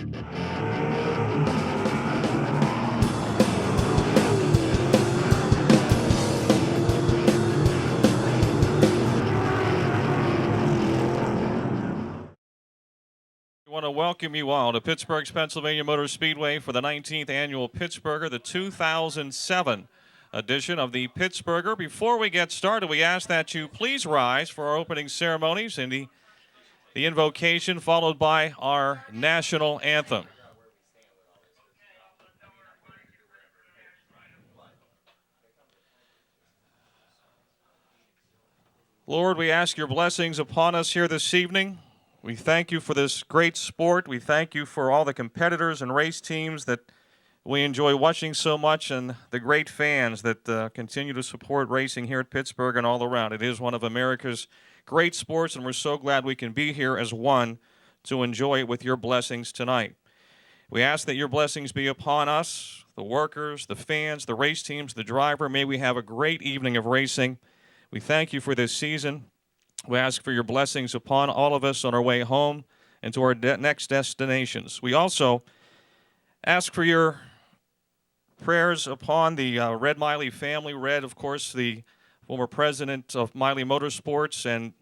We want to welcome you all to Pittsburgh's Pennsylvania Motor Speedway for the 19th annual Pittsburgher, the 2007 edition of the Pittsburgher. Before we get started, we ask that you please rise for our opening ceremonies and the invocation, followed by our national anthem. Lord, we ask your blessings upon us here this evening. We thank you for this great sport. We thank you for all the competitors and race teams that we enjoy watching so much, and the great fans that continue to support racing here at Pittsburgh and all around. It is one of America's great sports, and we're so glad we can be here as one to enjoy it with your blessings tonight. We ask that your blessings be upon us, the workers, the fans, the race teams, the driver. May we have a great evening of racing. We thank you for this season. We ask for your blessings upon all of us on our way home and to our next destinations. We also ask for your prayers upon the Red Miley family. Red, of course, the former president of Miley Motorsports, and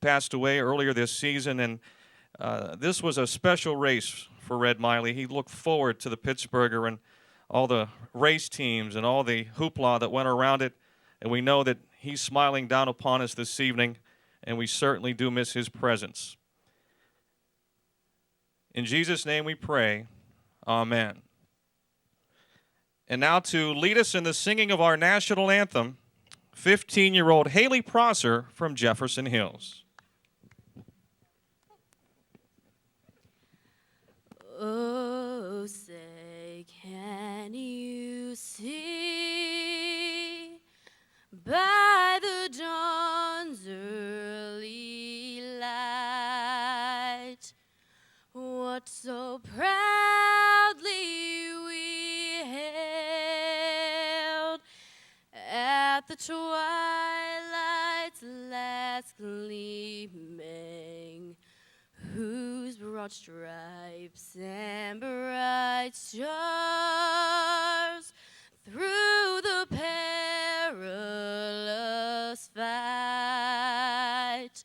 passed away earlier this season. And this was a special race for Red Miley. He looked forward to the Pittsburgher and all the race teams and all the hoopla that went around it. And we know that he's smiling down upon us this evening, and we certainly do miss his presence. In Jesus' name we pray, amen. And now to lead us in the singing of our national anthem, 15-year-old Haley Prosser from Jefferson Hills. Oh, say, can you see by the dawn's early light what so proudly we hailed at the twilight's last gleaming, whose broad stripes and bright stars through the perilous fight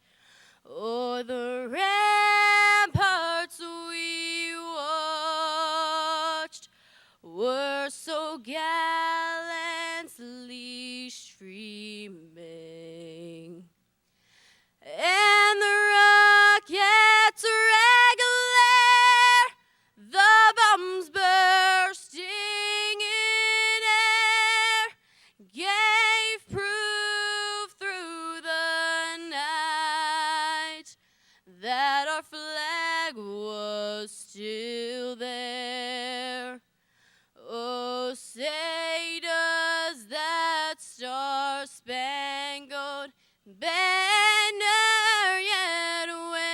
o'er the ramparts we watched were so gallantly streaming, and the rockets regular, the bombs bursting in air, gave proof through the night that our flag was still there. Oh, say does that star-spangled banner yet wave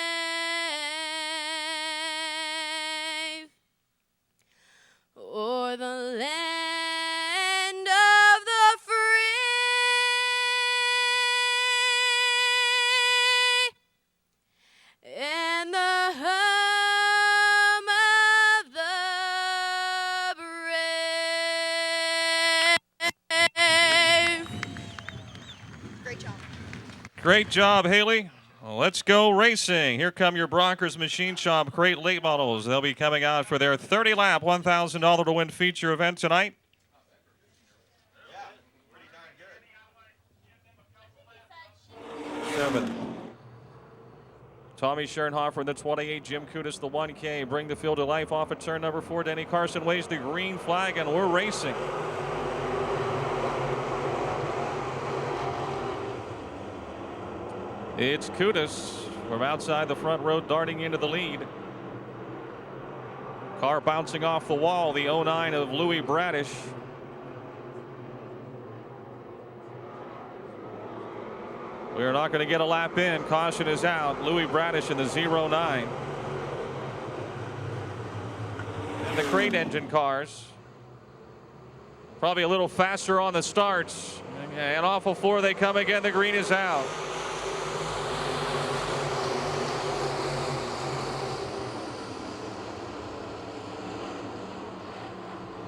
o'er the land of the free and the home of the brave. Great job. Great job, Haley. Well, let's go racing. Here come your Broncos Machine Shop Crate Late Models. They'll be coming out for their 30-lap $1,000 to win feature event tonight. Seven. Tommy Schoenhofer in the 28, Jim Kudis the 1K. Bring the field to life off at turn number 4. Denny Carson waves the green flag, and we're racing. It's Kudis from outside the front row, darting into the lead. Car bouncing off the wall, the 09 of Louis Bradish. We're not going to get a lap in. Caution is out. Louis Bradish in the 09. And the crate engine cars. Probably a little faster on the starts. And off of 4 they come again. The green is out.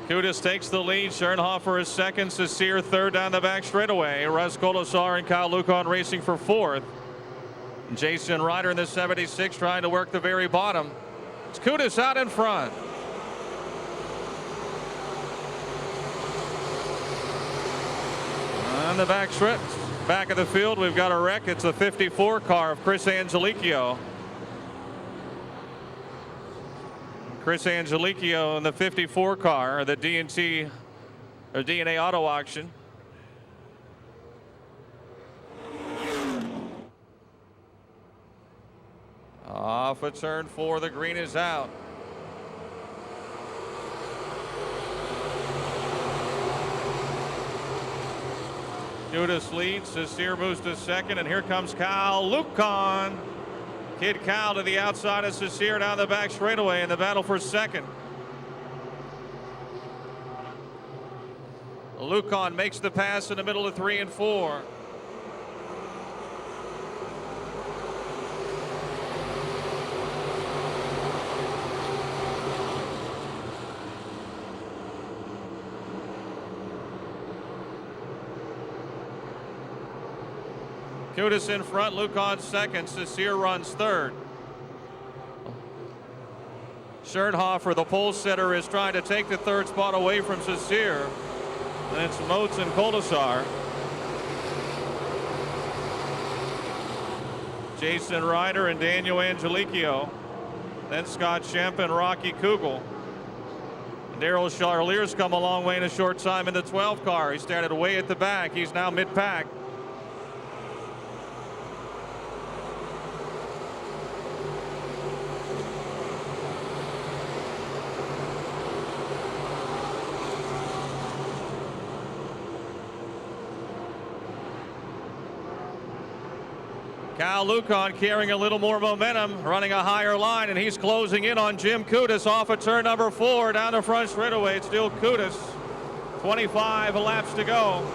Kudus takes the lead. Schernhofer is second. Cecere third down the back straightaway. Russ Colasar and Kyle Lukon racing for fourth. Jason Ryder in the 76 trying to work the very bottom. It's Kudus out in front. On the back of the field, we've got a wreck. It's the 54 car of Chris Angelichio. Chris Angelichio in the 54 car, the D&T or DNA Auto Auction. Off a turn 4, the green is out. Kudus leads, Cecere moves to second, and here comes Kyle Lukon. Kid Kyle to the outside of Cecere down the back straightaway in the battle for second. Lukon makes the pass in the middle of 3 and 4. Kudus in front, Lukon second, Cecere runs third. Schernhofer, the pole sitter, is trying to take the third spot away from Cecere. And it's Moats and Colasar. Jason Ryder and Daniel Angelichio. Then Scott Schemp and Rocky Kugel. Daryl Charlier's come a long way in a short time in the 12 car. He started way at the back. He's now mid-pack. Kyle Lukon carrying a little more momentum, running a higher line, and he's closing in on Jim Kudus off of turn number 4 down the front straightaway. It's still Kudus. 25 laps to go.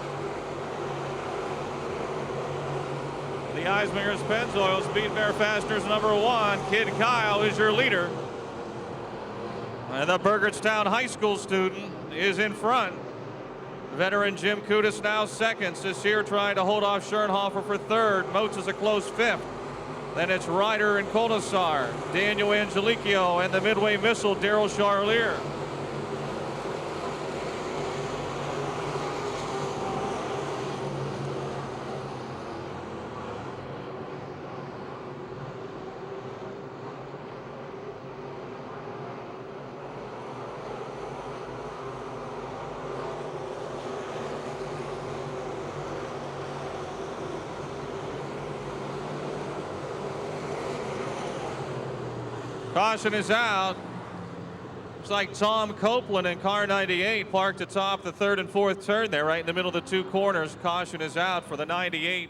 The Eisminger's Pennzoil Speed Bear Fasteners #1. Kid Kyle is your leader. And the Burgettstown High School student is in front. Veteran Jim Kudus now second. Cecere trying to hold off Schernhofer for third. Moats is a close fifth. Then it's Ryder and Colasar. Daniel Angelichio and the Midway Missile, Daryl Charlier. Caution is out. Looks like Tom Copeland in car 98 parked atop the 3rd and 4th turn there, right in the middle of the 2 corners. Caution is out for the 98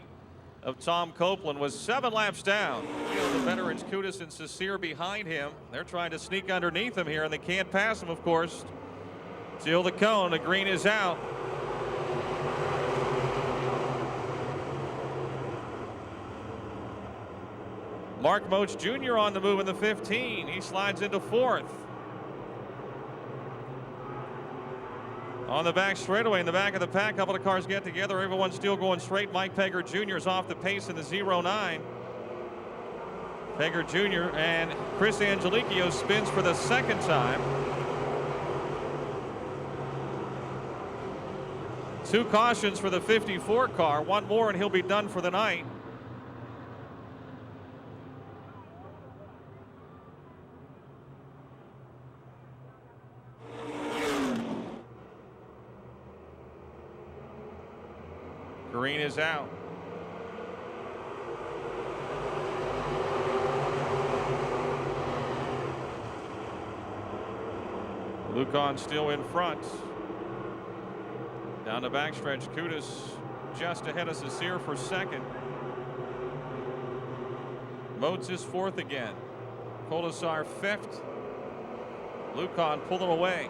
of Tom Copeland. Was 7 laps down. The veterans Kudus and Cecere behind him. They're trying to sneak underneath him here, and they can't pass him, of course. Seal the cone. The green is out. Mark Moats Jr. on the move in the 15. He slides into 4th. On the back straightaway in the back of the pack, a couple of cars get together. Everyone's still going straight. Mike Pegger Jr. is off the pace in the 09. Pegger Jr. and Chris Angelichio spins for the 2nd time. 2 cautions for the 54 car. 1 more and he'll be done for the night. Green is out. Lukon still in front. Down the backstretch, Kudus just ahead of Cecere for 2nd. Moats is 4th again. Colasar 5th. Lukon pulling away.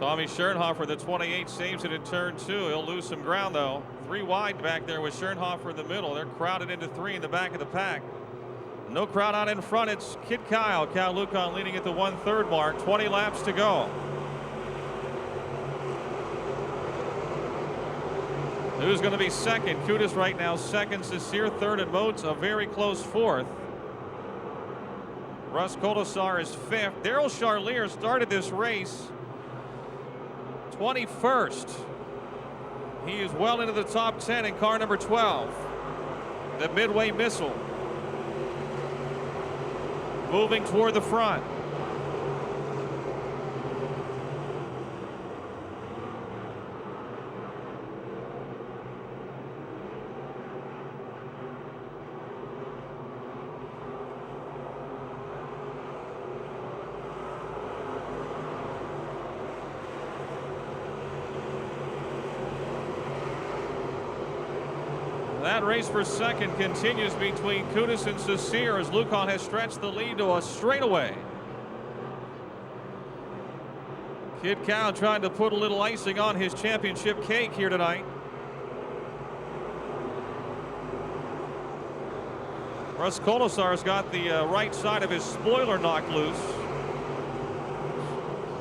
Tommy Schernhofer, the 28, saves it in turn 2. He'll lose some ground, though. 3 wide back there with Schernhofer in the middle. They're crowded into 3 in the back of the pack. No crowd out in front. It's Kid Kyle. Cal Lukon leading at the 1/3 mark. 20 laps to go. Who's going to be second? Kudus right now second. Cecere third, and Moats a very close fourth. Russ Koldasar is fifth. Daryl Charlier started this race 21st. He is well into the top 10 in car number 12. The Midway Missile. Moving toward the front. That race for second continues between Kudus and Cecere as Lukon has stretched the lead to a straightaway. Kid Kyle trying to put a little icing on his championship cake here tonight. Russ Koldasar's got the right side of his spoiler knocked loose,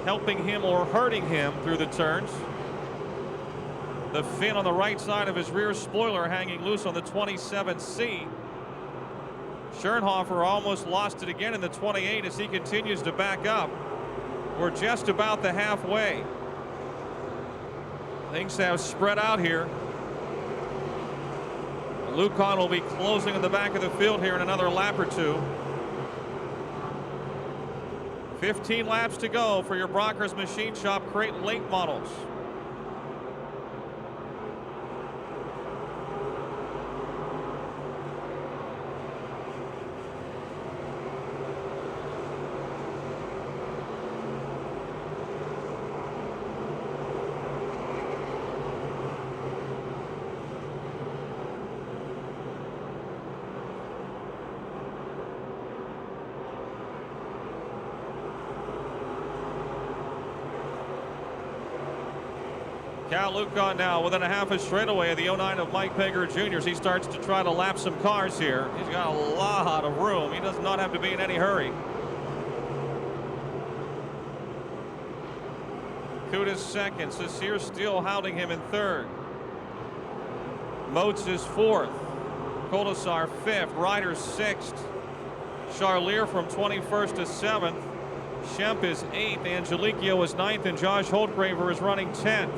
helping him or hurting him through the turns. The fin on the right side of his rear spoiler hanging loose on the 27C. Schernhofer almost lost it again in the 28 as he continues to back up. We're just about the halfway. Things have spread out here. Lukon will be closing in the back of the field here in another lap or two. 15 laps to go for your Brockers Machine Shop Crate late models. Cal Lukon now within a half a straightaway of the 09 of Mike Pager Jr. as he starts to try to lap some cars here. He's got a lot of room. He does not have to be in any hurry. Kudus second. Cecere still hounding him in third. Moats is fourth. Koldasar fifth. Ryder sixth. Charlier from 21st to 7th. Schemp is 8th. Angeliquio is 9th. And Josh Holdgraver is running 10th.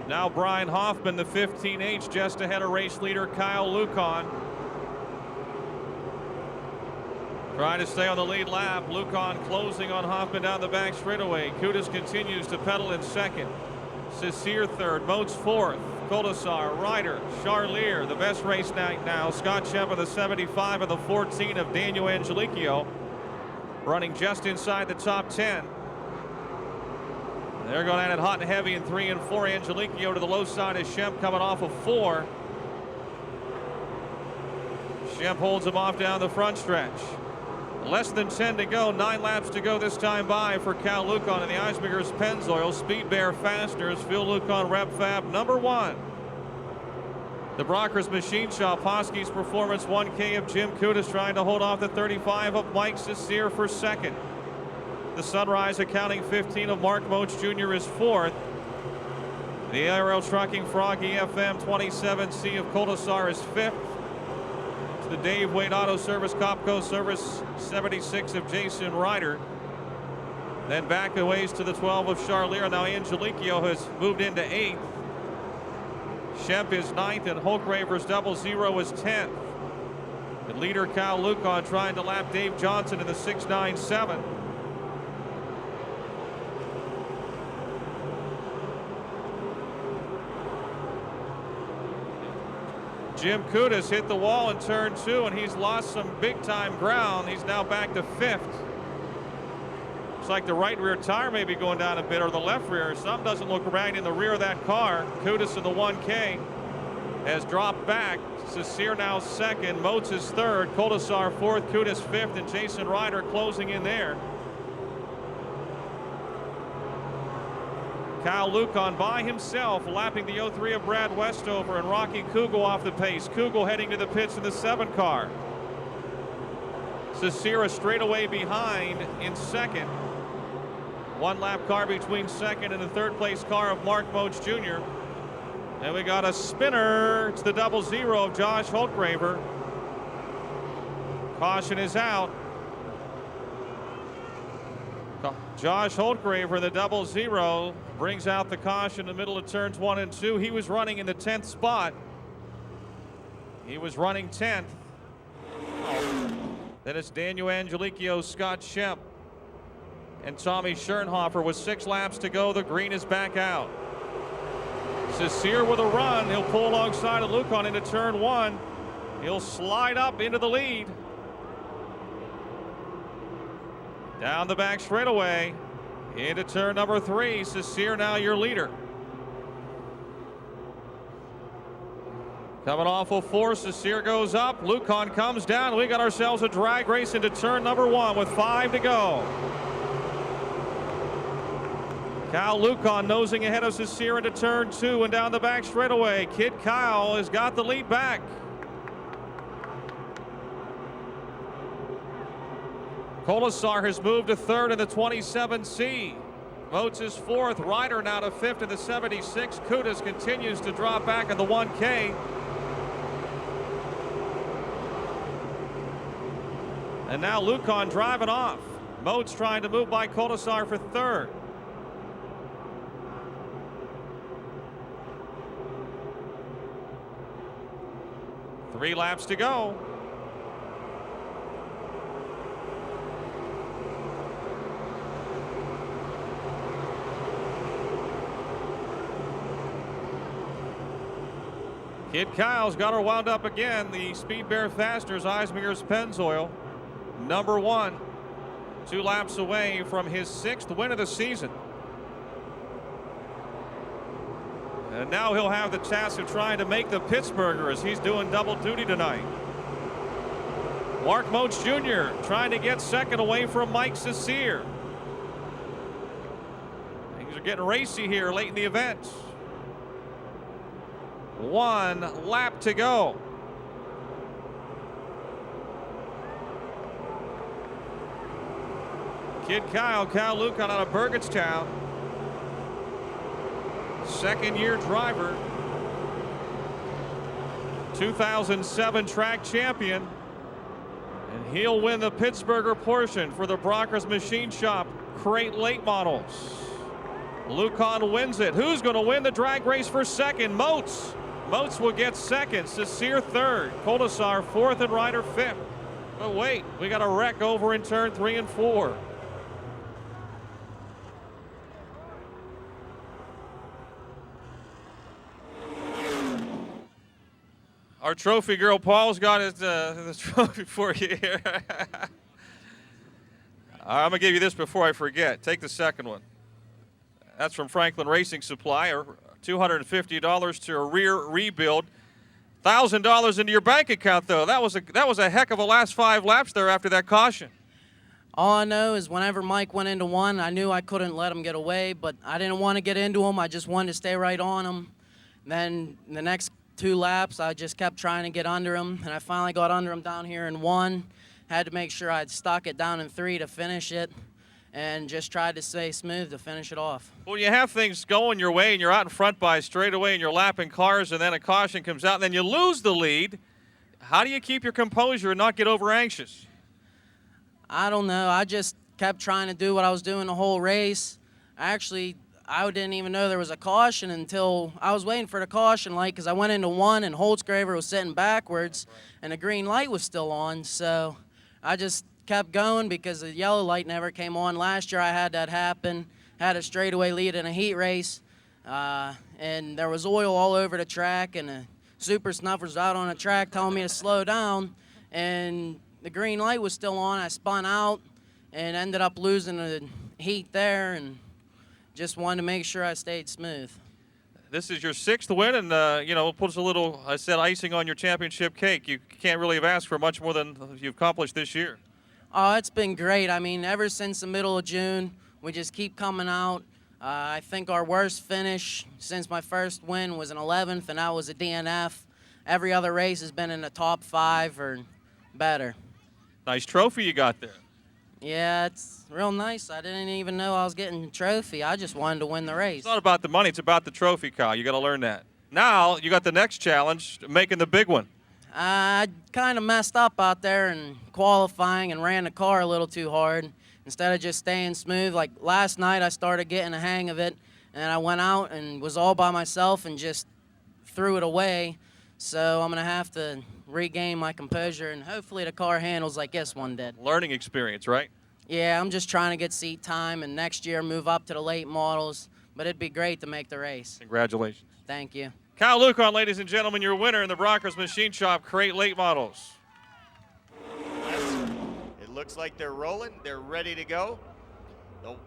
Now Brian Hoffman, the 15H, just ahead of race leader Kyle Lukon. Trying to stay on the lead lap. Lukon closing on Hoffman down the back straightaway. Kudus continues to pedal in second. Cecere third. Moats fourth. Koldasar, Ryder, Charlier. The best race night now. Scott Schemp of the 75 and the 14 of Daniel Angeliquio. Running just inside the top 10. They're going at it hot and heavy in 3 and 4. Angeliquio to the low side as Schemp coming off of 4. Schemp holds him off down the front stretch. Less than 10 to go. 9 laps to go this time by for Cal Lukon and the Eismingers Pennzoil Speed Bear Fasteners. Phil Lukon Rep Fab number 1. The Brockers Machine Shop Hoskey's Performance 1K of Jim Kudus trying to hold off the 35 of Mike Cecere for second. The Sunrise Accounting 15 of Mark Moats Jr. is fourth. The ARL Trucking Froggy FM 27C of Koldasar is fifth. To the Dave Wade Auto Service Copco Service 76 of Jason Ryder. Then back a ways to the 12 of Charlier. Now Angeliquio has moved into 8th. Schemp is 9th and Holdgraver's 00 is 10th. The leader Cal Lukon trying to lap Dave Johnson in the 697. Jim Kudus hit the wall in turn 2, and he's lost some big-time ground. He's now back to 5th. Looks like the right rear tire may be going down a bit, or the left rear. Something doesn't look right in the rear of that car. Kudus in the 1K has dropped back. Cecere now 2nd, Moats is 3rd, Kolesar 4th, Kudus 5th, and Jason Ryder closing in there. Kyle Lukon by himself, lapping the 03 of Brad Westover, and Rocky Kugel off the pace. Kugel heading to the pits in the 7 car. Cecere straight away behind in 2nd. 1 lap car between 2nd and the 3rd place car of Mark Moats Jr. And we got a spinner. It's the 00 of Josh Holtgraver. Caution is out. Josh Holtgraver, the 00, brings out the caution in the middle of turns 1 and 2. He was running in the 10th spot. He was running 10th. Then it's Daniel Angelicchio, Scott Shemp, and Tommy Schernhofer with 6 laps to go. The green is back out. Cecere with a run. He'll pull alongside of Lukon into turn 1. He'll slide up into the lead. Down the back straightaway into turn number 3. Cecere now your leader. Coming off of 4, Cecere goes up. Lukon comes down. We got ourselves a drag race into turn number 1 with 5 to go. Kyle Lukon nosing ahead of Cecere into turn 2 and down the back straightaway. Kid Kyle has got the lead back. Kolesar has moved to 3rd in the 27C. Moats is 4th. Ryder now to 5th in the 76. Kudus continues to drop back in the 1K. And now Lukon driving off. Moats trying to move by Kolesar for 3rd. Three laps to go. Kid Kyle's got her wound up again. The Speed Bear Fasteners Eisminger's Pennzoil, number 1, 2 laps away from his 6th win of the season. And now he'll have the task of trying to make the Pittsburgher as he's doing double duty tonight. Mark Moats Jr. trying to get 2nd away from Mike Cecere. Things are getting racy here late in the event. 1 lap to go. Kid Kyle Lukon out of Burgettstown. 2nd-year driver. 2007 track champion. And he'll win the Pittsburgher portion for the Brockers Machine Shop Crate Late Models. Lukon wins it. Who's going to win the drag race for 2nd? Moats. Moats will get 2nd. Cecere 3rd. Kolesar 4th and Ryder 5th. But wait, we got a wreck over in turn 3 and 4. Our trophy girl Paul's got the trophy for you here. I'm going to give you this before I forget. Take the 2nd one. That's from Franklin Racing Supply. $250 to a rear rebuild. $1,000 into your bank account, though. That was a heck of a last 5 laps there after that caution. All I know is whenever Mike went into 1, I knew I couldn't let him get away, but I didn't want to get into him. I just wanted to stay right on him. Then the next 2 laps, I just kept trying to get under him, and I finally got under him down here in 1. Had to make sure I'd stock it down in 3 to finish it, and just tried to stay smooth to finish it off. Well, you have things going your way, and you're out in front by straightaway, and you're lapping cars, and then a caution comes out, and then you lose the lead. How do you keep your composure and not get over anxious? I don't know. I just kept trying to do what I was doing the whole race. I didn't even know there was a caution until I was waiting for the caution light, because I went into 1 and Holtzgraver was sitting backwards and the green light was still on. So I just kept going because the yellow light never came on. Last year I had that happen, had a straightaway lead in a heat race, and there was oil all over the track, and super snuffers out on the track telling me to slow down, and the green light was still on. I spun out and ended up losing the heat there, and just wanted to make sure I stayed smooth. This is your 6th win, and, puts a little, I said, icing on your championship cake. You can't really have asked for much more than you've accomplished this year. Oh, it's been great. I mean, ever since the middle of June, we just keep coming out. I think our worst finish since my first win was an 11th, and that was a DNF. Every other race has been in the top 5 or better. Nice trophy you got there. Yeah, it's real nice. I didn't even know I was getting a trophy. I just wanted to win the race. It's not about the money. It's about the trophy, Kyle. You got to learn that. Now you got the next challenge, making the big one. I kind of messed up out there in qualifying and ran the car a little too hard instead of just staying smooth. Like last night, I started getting a hang of it, and I went out and was all by myself and just threw it away. So I'm going to have to regain my composure, and hopefully the car handles like this one did. Learning experience, right? Yeah, I'm just trying to get seat time, and next year move up to the late models, but it'd be great to make the race. Congratulations. Thank you. Kyle Lucon, ladies and gentlemen, your winner in the Broncos Machine Shop Crate Late Models. It looks like they're rolling. They're ready to go. Nope.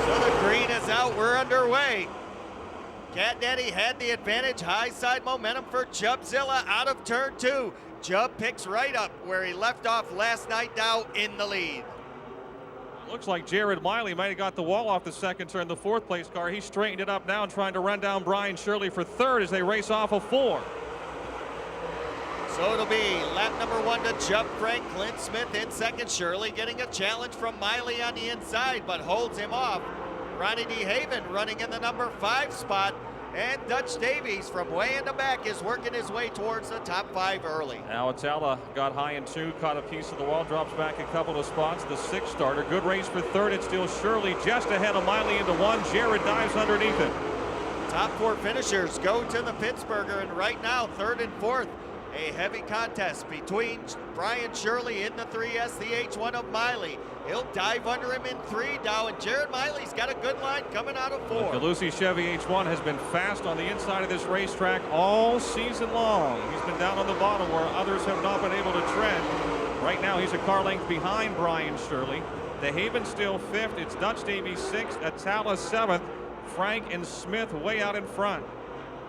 So the green is out. We're underway. Cat Daddy had the advantage. High side momentum for Chubzilla out of turn 2. Chub picks right up where he left off last night, now in the lead. Looks like Jared Miley might have got the wall off the second turn, the 4th place car. He straightened it up now and trying to run down Brian Shirley for 3rd as they race off of 4. So it'll be lap number 1 to Chubb Frank. Clint Smith in second. Shirley getting a challenge from Miley on the inside, but holds him off. Ronnie DeHaven running in the number 5 spot. And Dutch Davies from way in the back is working his way towards the top 5 early. Now Atala got high in 2, caught a piece of the wall, drops back a couple of spots. The 6th starter, good race for 3rd. It's still Shirley just ahead of Miley into 1. Jared dives underneath it. Top 4 finishers go to the Pittsburgher, and right now 3rd and 4th. A heavy contest between Brian Shirley in the 3S, the H1 of Miley. He'll dive under him in 3 now, and Jared Miley's got a good line coming out of 4. The Lucy Chevy H1 has been fast on the inside of this racetrack all season long. He's been down on the bottom where others have not been able to tread. Right now he's a car length behind Brian Shirley. DeHaven still 5th. It's Dutch Davies 6th. Atala 7th. Frank and Smith way out in front.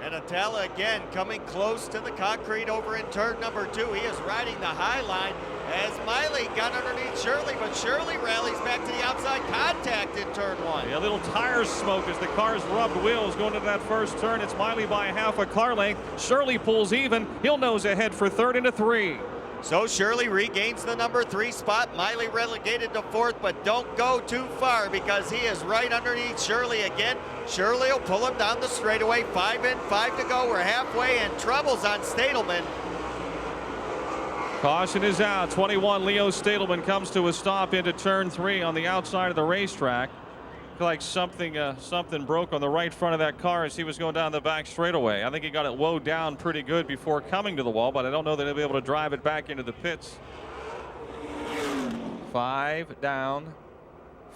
And Atala again coming close to the concrete over in turn number 2. He is riding the high line as Miley got underneath Shirley, but Shirley rallies back to the outside contact in turn 1. A little tire smoke as the car's rubbed wheels going into that first turn. It's Miley by a half a car length. Shirley pulls even. He'll nose ahead for 3rd into 3. So Shirley regains the number 3 spot. Miley relegated to 4th, but don't go too far because he is right underneath Shirley again. Shirley will pull him down the straightaway. 5 in, 5 to go. We're halfway, and troubles on Stadelman. Caution is out. 21 Leo Stadelman comes to a stop into turn 3 on the outside of the racetrack. Feel like something broke on the right front of that car as he was going down the back straightaway. I think he got it wound down pretty good before coming to the wall, but I don't know that he'll be able to drive it back into the pits. 5 down,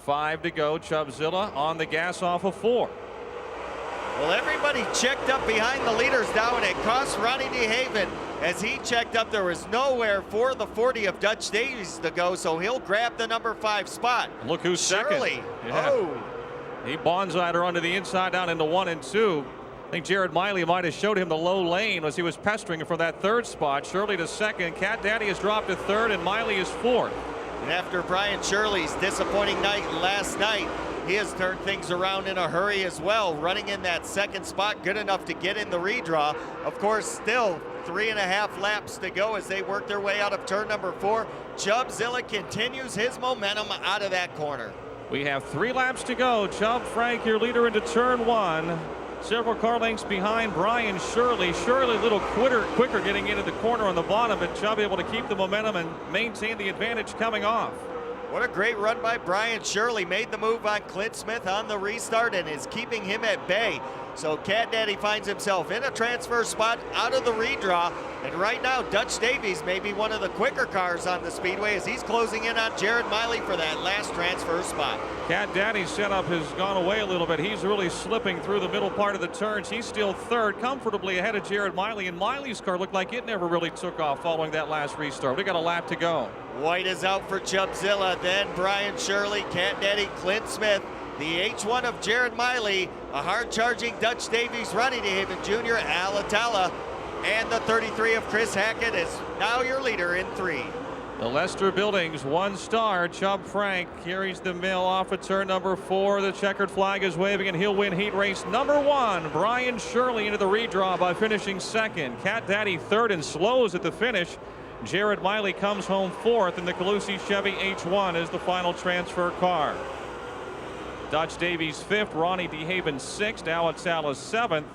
5 to go. Chubzilla on the gas off of 4. Well, everybody checked up behind the leaders now, and it cost Ronnie DeHaven. As he checked up, there was nowhere for the 40 of Dutch Davies to go, so he'll grab the number 5 spot. Look who's Shirley. second. Yeah. Oh. He bonsaied her onto the inside down into 1 and 2. I think Jared Miley might have showed him the low lane as he was pestering him for that 3rd spot. Shirley to 2nd. Cat Daddy has dropped to 3rd, and Miley is 4th. And after Brian Shirley's disappointing night last night, he has turned things around in a hurry as well, running in that 2nd spot, good enough to get in the redraw. Of course, still 3.5 laps to go as they work their way out of turn number 4. Chubzilla continues his momentum out of that corner. We have 3 laps to go. Chubb Frank, your leader into turn 1. Several car lengths behind Brian Shirley. Shirley a little quicker getting into the corner on the bottom, but Chubb able to keep the momentum and maintain the advantage coming off. What a great run by Brian Shirley. Made the move on Clint Smith on the restart and is keeping him at bay. So Cat Daddy finds himself in a transfer spot out of the redraw. And right now, Dutch Davies may be one of the quicker cars on the speedway as he's closing in on Jared Miley for that last transfer spot. Cat Daddy's setup has gone away a little bit. He's really slipping through the middle part of the turns. He's still third, comfortably ahead of Jared Miley. And Miley's car looked like it never really took off following that last restart. We got a lap to go. White is out for Chubzilla, then Brian Shirley, Cat Daddy, Clint Smith. The H1 of Jared Miley, a hard-charging Dutch Davies, Ronnie DeHaven Jr., Al Atala, and the 33 of Chris Hackett is now your leader in 3. The Lester Buildings 1 star, Chubb Frank, carries the mill off of turn number 4. The checkered flag is waving and he'll win heat race number 1. Brian Shirley into the redraw by finishing second. Cat Daddy third and slows at the finish. Jared Miley comes home fourth, and the Calusi Chevy H1 is the final transfer car. Dutch Davies fifth, Ronnie DeHaven sixth, Alex Salas seventh.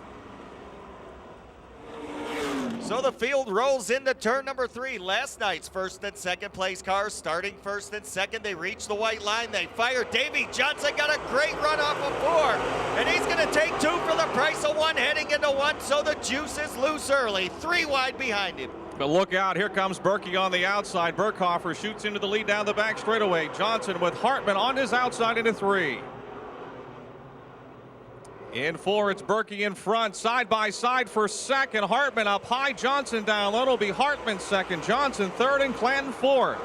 So the field rolls into turn number 3. Last night's first and second place cars starting first and second. They reach the white line. They fire. Davey Johnson got a great run off of 4. And he's going to take 2 for the price of 1 heading into 1. So the juice is loose early. 3 wide behind him. But look out, here comes Berkey on the outside. Burkhofer shoots into the lead down the back straightaway. Johnson with Hartman on his outside into 3. In 4, it's Berkey in front, side by side for second. Hartman up high, Johnson down low. It'll be Hartman second, Johnson third, and Clanton fourth.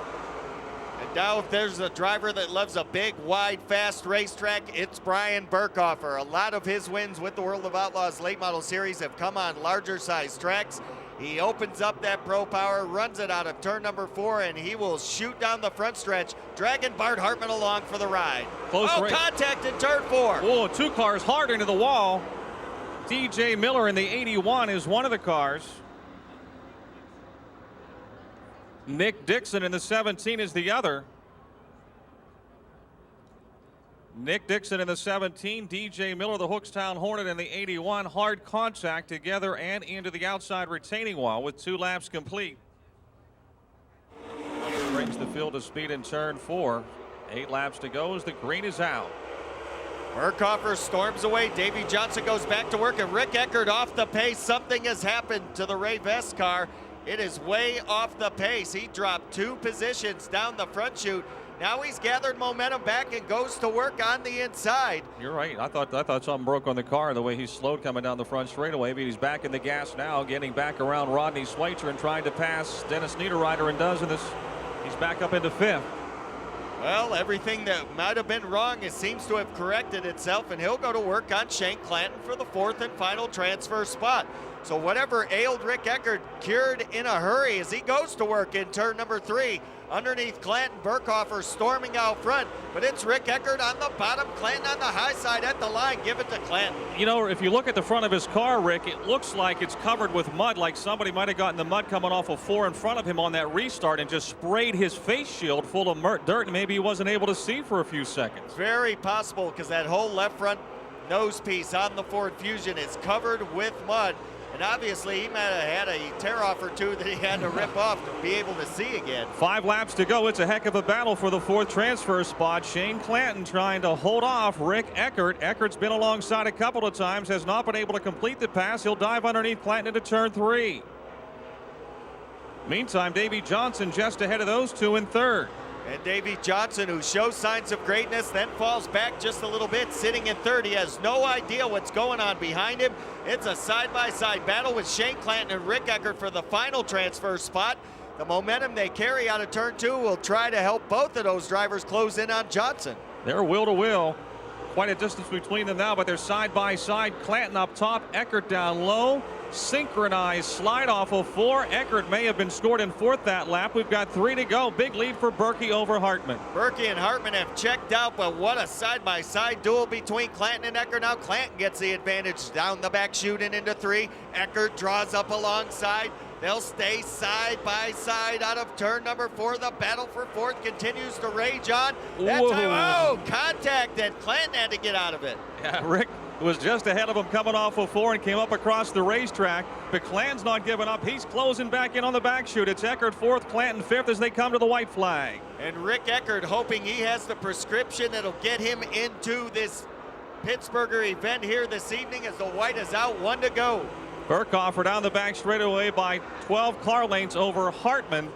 And now if there's a driver that loves a big, wide, fast racetrack, it's Brian Burkhofer. A lot of his wins with the World of Outlaws late model series have come on larger size tracks. He opens up that Pro Power, runs it out of turn number 4, and he will shoot down the front stretch, dragging Bart Hartman along for the ride. Close race. Contact in turn 4. Oh, 2 cars hard into the wall. DJ Miller in the 81 is one of the cars. Nick Dixon in the 17 is the other. Nick Dixon in the 17, DJ Miller, the Hookstown Hornet in the 81. Hard contact together and into the outside retaining wall with 2 laps complete. Brings the field to speed in turn 4. 8 laps to go as the green is out. Burkhofer storms away. Davey Johnson goes back to work, and Rick Eckert off the pace. Something has happened to the Ray Vest car. It is way off the pace. He dropped 2 positions down the front chute. Now he's gathered momentum back and goes to work on the inside. You're right. I thought something broke on the car the way he slowed coming down the front straightaway, but he's back in the gas now, getting back around Rodney Schweitzer and trying to pass Dennis Niederreiter, and does in this. He's back up into 5th. Well, everything that might have been wrong, it seems to have corrected itself, and he'll go to work on Shane Clanton for the 4th and final transfer spot. So whatever ailed Rick Eckert cured in a hurry as he goes to work in turn number 3. Underneath Clanton, Burkhofer storming out front, but it's Rick Eckert on the bottom, Clanton on the high side at the line. Give it to Clanton. You know, if you look at the front of his car, Rick, it looks like it's covered with mud, like somebody might have gotten the mud coming off of 4 in front of him on that restart and just sprayed his face shield full of dirt, and maybe he wasn't able to see for a few seconds. Very possible, because that whole left front nose piece on the Ford Fusion is covered with mud. And obviously he might have had a tear off or 2 that he had to rip off to be able to see again. 5 laps to go. It's a heck of a battle for the 4th transfer spot. Shane Clanton trying to hold off Rick Eckert. Eckert's been alongside a couple of times, has not been able to complete the pass. He'll dive underneath Clanton into turn 3. Meantime, Davey Johnson just ahead of those 2 in 3rd. And Davey Johnson, who shows signs of greatness, then falls back just a little bit, sitting in 3rd. He has no idea what's going on behind him. It's a side-by-side battle with Shane Clanton and Rick Eckert for the final transfer spot. The momentum they carry out of turn 2 will try to help both of those drivers close in on Johnson. They're wheel to wheel. Quite a distance between them now, but they're side by side. Clanton up top, Eckert down low. Synchronized slide off of 4. Eckert may have been scored in 4th that lap. We've got 3 to go. Big lead for Berkey over Hartman. Berkey and Hartman have checked out, but what a side-by-side duel between Clanton and Eckert. Now Clanton gets the advantage down the back chute and into 3. Eckert draws up alongside. They'll stay side by side out of turn number 4. The battle for 4th continues to rage on. That time, contact, and Clanton had to get out of it. Yeah, Rick was just ahead of him coming off of 4 and came up across the racetrack. But Clanton's not giving up. He's closing back in on the back chute. It's Eckert 4th, Clanton 5th as they come to the white flag. And Rick Eckert hoping he has the prescription that'll get him into this Pittsburgher event here this evening as the white is out, 1 to go. Burkhofer down the back straightaway by 12 car lengths over Hartman.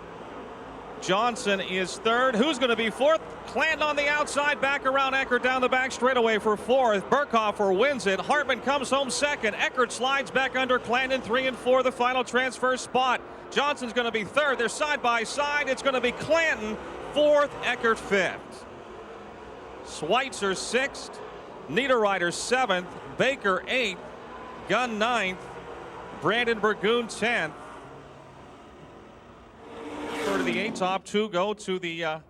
Johnson is third. Who's going to be fourth? Clanton on the outside, back around Eckert down the back straightaway for fourth. Burkhofer wins it. Hartman comes home second. Eckert slides back under Clanton, 3 and 4, the final transfer spot. Johnson's going to be third. They're side by side. It's going to be Clanton fourth, Eckert fifth. Schweitzer sixth. Niederreiter seventh. Baker eighth. Gunn ninth. Brandon Burgoon 10th. Third of the 8, top 2 go to the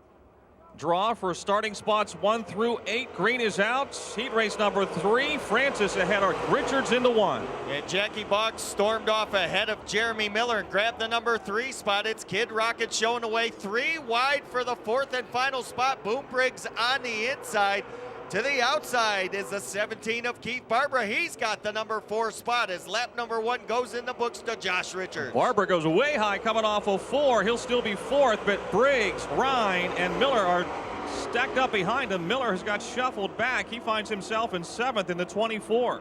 draw for starting spots 1 through 8. Green is out. Heat race number 3. Francis ahead of Richards into 1. And Jackie Boggs stormed off ahead of Jeremy Miller and grabbed the number 3 spot. It's Kid Rocket showing away 3 wide for the 4th and final spot. Boom Briggs on the inside. To the outside is the 17 of Keith Barber. He's got the number 4 spot as lap number 1 goes in the books to Josh Richards. Barber goes way high coming off of 4. He'll still be 4th, but Briggs, Ryan, and Miller are stacked up behind him. Miller has got shuffled back. He finds himself in 7th in the 24.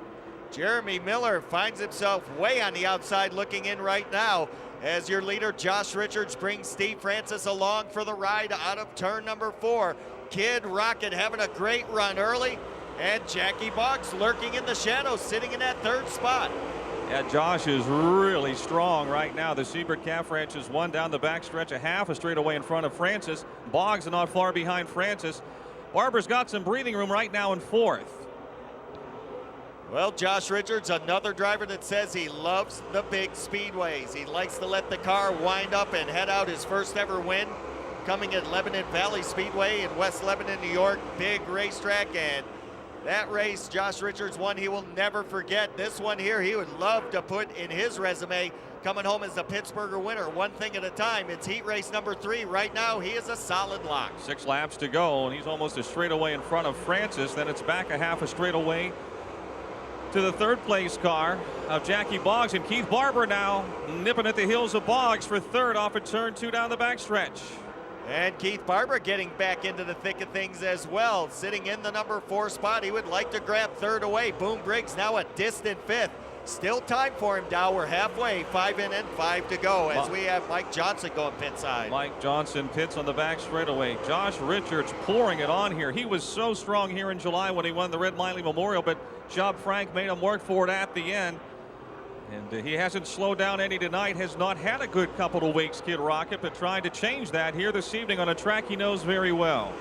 Jeremy Miller finds himself way on the outside looking in right now as your leader Josh Richards brings Steve Francis along for the ride out of turn number 4. Kid Rocket having a great run early, and Jackie Boggs lurking in the shadows, sitting in that 3rd spot. Yeah, Josh is really strong right now. The Siebert Calf Ranch is 1 down the backstretch, a half a straightaway in front of Francis. Boggs not far behind Francis. Barber's got some breathing room right now in 4th. Well, Josh Richards, another driver that says he loves the big speedways. He likes to let the car wind up and head out. His first ever win coming at Lebanon Valley Speedway in West Lebanon, New York. Big racetrack, and that race Josh Richards won, he will never forget. This one here, he would love to put in his resume, coming home as the Pittsburgher winner. One thing at a time. It's heat race number 3. Right now, he is a solid lock. 6 laps to go, and he's almost a straightaway in front of Francis. Then it's back a half a straightaway to the 3rd place car of Jackie Boggs, and Keith Barber now nipping at the heels of Boggs for 3rd off at turn 2 down the backstretch. And Keith Barber getting back into the thick of things as well, sitting in the number 4 spot. He would like to grab 3rd away. Boom Briggs now a distant 5th. Still time for him, Dow. We're halfway, 5 in and 5 to go as we have Mike Johnson going pit side. Mike Johnson pits on the back straightaway. Josh Richards pouring it on here. He was so strong here in July when he won the Red Miley Memorial, but Job Frank made him work for it at the end. And he hasn't slowed down any tonight, has not had a good couple of weeks, Kid Rocket, but trying to change that here this evening on a track he knows very well.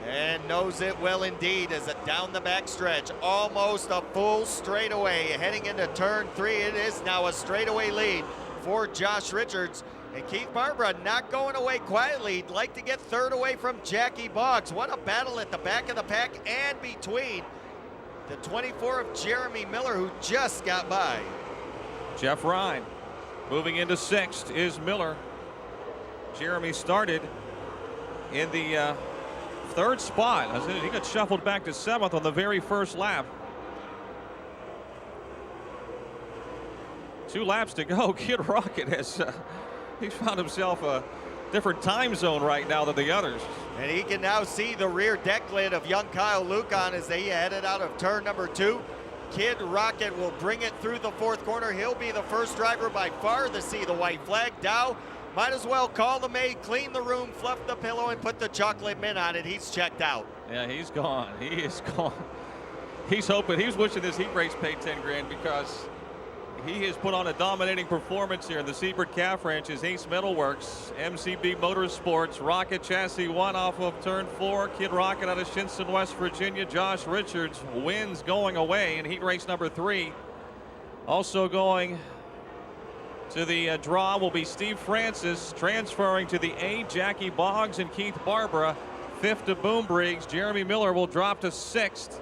And knows it well indeed as a down the back stretch, almost a full straightaway heading into turn 3. It is now a straightaway lead for Josh Richards. And Keith Barber not going away quietly. He'd like to get 3rd away from Jackie Boggs. What a battle at the back of the pack and between the 24 of Jeremy Miller, who just got by. Jeff Ryan moving into 6th is Miller. Jeremy started in the 3rd spot. He got shuffled back to 7th on the very first lap. 2 laps to go. Kid Rocket has he's found himself a different time zone right now than the others. And he can now see the rear deck lid of young Kyle Lucan as they headed out of turn number 2. Kid Rocket will bring it through the 4th corner. He'll be the first driver by far to see the white flag. Dow might as well call the maid, clean the room, fluff the pillow, and put the chocolate mint on it. He's checked out. Yeah, he's gone. He is gone. He's hoping, he's wishing this heat race paid 10 grand because he has put on a dominating performance here in the Siebert Calf Ranch's Ace Metalworks, MCB Motorsports, Rocket Chassis 1 off of turn 4. Kid Rocket out of Shinson, West Virginia. Josh Richards wins going away in heat race number 3. Also going to the draw will be Steve Francis, transferring to the A, Jackie Boggs and Keith Barber. 5th to Boom Briggs. Jeremy Miller will drop to 6th.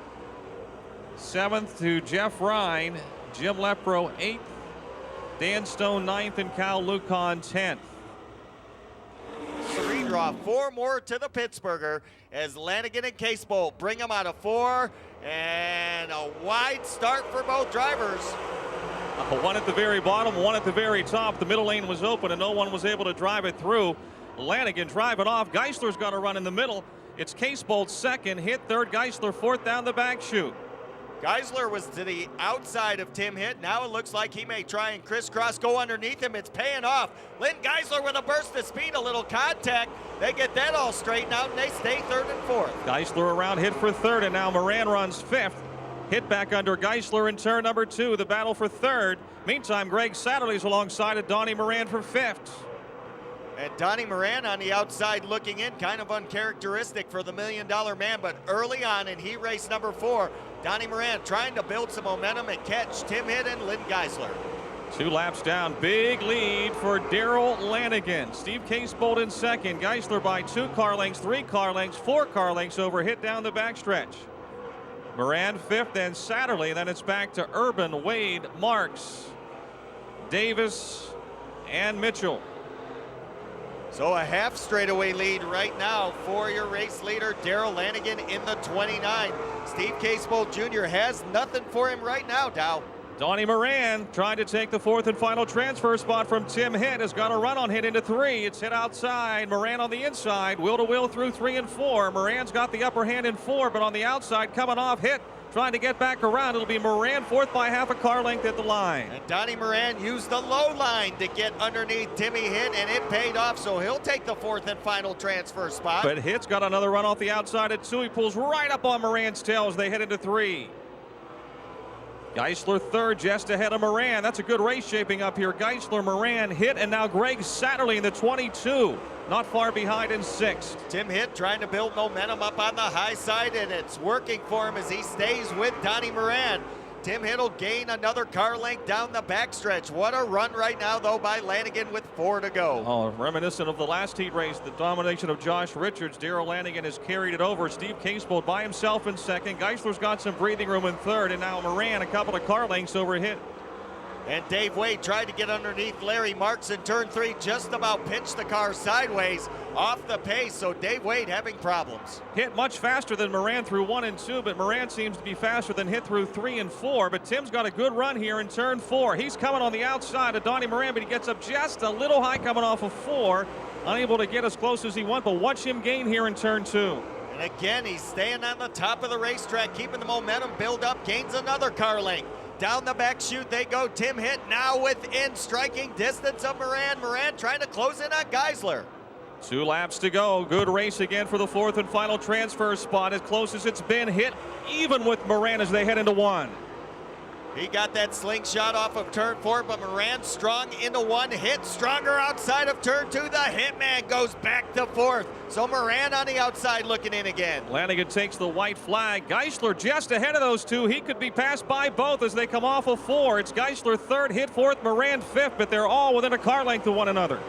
7th to Jeff Ryan. Jim Lepro 8th, Dan Stone 9th, and Kyle Lucan 10th. 3 draw, 4 more to the Pittsburgher as Lanigan and Casebolt bring them out of 4, and a wide start for both drivers. One at the very bottom, one at the very top. The middle lane was open and no one was able to drive it through. Lanigan driving off. Geisler's got to run in the middle. It's Casebolt 2nd, hit 3rd, Geisler 4th down the back chute. Geisler was to the outside of Tim Hitt. Now it looks like he may try and crisscross, go underneath him. It's paying off. Lynn Geisler with a burst of speed, a little contact. They get that all straightened out, and they stay third and fourth. Geisler around Hitt for third, and now Moran runs fifth. Hitt back under Geisler in turn number 2. The battle for third. Meantime, Greg Satterley's alongside of Donnie Moran for fifth. And Donnie Moran on the outside looking in, kind of uncharacteristic for the $1 Million Man, but early on in heat race number 4, Donnie Moran trying to build some momentum and catch Tim Hitt and Lynn Geisler. 2 laps down, big lead for Darrell Lanigan. Steve Casebolt in second, Geisler by 2 car lengths, 3 car lengths, 4 car lengths over Hitt down the backstretch. Moran fifth, and Satterley, then it's back to Urban, Wade, Marks, Davis, and Mitchell. So a half straightaway lead right now for your race leader, Darrell Lanigan in the 29. Steve Casebolt Jr. has nothing for him right now, Dow. Donnie Moran trying to take the 4th and final transfer spot from Tim Hitt. Has got a run on Hitt into 3. It's Hitt outside. Moran on the inside. Wheel to wheel through 3 and 4. Moran's got the upper hand in 4, but on the outside coming off Hitt. Trying to get back around. It'll be Moran 4th by half a car length at the line. And Donnie Moran used the low line to get underneath Timmy Hitt, and it paid off, so he'll take the 4th and final transfer spot. But Hitt's got another run off the outside at 2. He pulls right up on Moran's tail as they head into 3. Geisler third, just ahead of Moran. That's a good race shaping up here. Geisler, Moran, Hitt, and now Greg Satterley in the 22. Not far behind in 6th. Tim Hitt trying to build momentum up on the high side, and it's working for him as he stays with Donnie Moran. Tim Hitt will gain another car length down the backstretch. What a run right now, though, by Lanigan with 4 to go. Oh, reminiscent of the last heat race, the domination of Josh Richards. Darrell Lanigan has carried it over. Steve Casebolt by himself in second. Geisler's got some breathing room in third, and now Moran a couple of car lengths over Hitt. And Dave Wade tried to get underneath Larry Marks in turn 3, just about pinched the car sideways off the pace, so Dave Wade having problems. Hitt much faster than Moran through 1 and 2, but Moran seems to be faster than Hitt through 3 and 4. But Tim's got a good run here in turn 4. He's coming on the outside of Donnie Moran, but he gets up just a little high coming off of 4. Unable to get as close as he wants, but watch him gain here in turn 2. And again, he's staying on the top of the racetrack, keeping the momentum build up, gains another car length. Down the back chute they go. Tim Hitt now within striking distance of Moran. Moran trying to close in on Geisler. 2 laps to go. Good race again for the 4th and final transfer spot. As close as it's been. Hitt even with Moran as they head into 1. He got that slingshot off of turn 4, but Moran strong into 1. Hitt stronger outside of turn 2. The Hitman goes back to 4th. So Moran on the outside looking in again. Lanigan takes the white flag. Geisler just ahead of those 2. He could be passed by both as they come off of 4. It's Geisler 3rd, Hitt 4th, Moran 5th, but they're all within a car length of one another.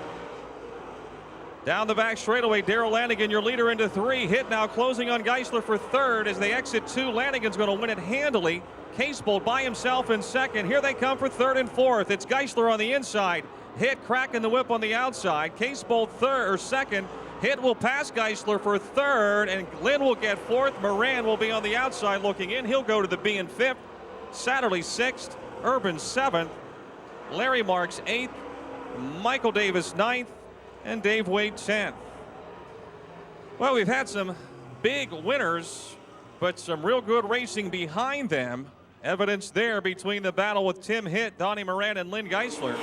Down the back straightaway, Darrell Lanigan, your leader, into 3. Hitt now closing on Geisler for 3rd. As they exit 2, Lanigan's going to win it handily. Casebolt by himself in 2nd. Here they come for 3rd and 4th. It's Geisler on the inside. Hitt cracking the whip on the outside. Casebolt 3rd or 2nd. Hitt will pass Geisler for 3rd, and Glenn will get 4th. Moran will be on the outside looking in. He'll go to the B in 5th. Satterley 6th. Urban 7th. Larry Marks 8th. Michael Davis 9th. And Dave Wade 10th. Well, we've had some big winners, but some real good racing behind them. Evidence there between the battle with Tim Hitt, Donnie Moran, and Lynn Geisler.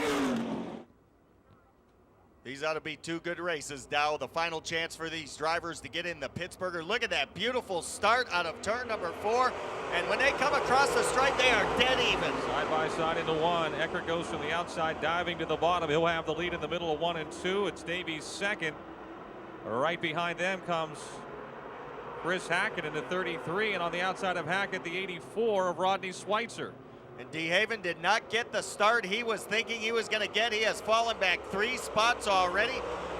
These ought to be 2 good races, Dow. The final chance for these drivers to get in the Pittsburgher. Look at that beautiful start out of turn number 4. And when they come across the stripe, they are dead even. Side by side into 1. Eckert goes from the outside, diving to the bottom. He'll have the lead in the middle of 1 and 2. It's Davies 2nd. Right behind them comes Chris Hackett in the 33, and on the outside of Hackett, the 84 of Rodney Schweitzer. And DeHaven did not get the start he was thinking he was going to get. He has fallen back 3 spots already.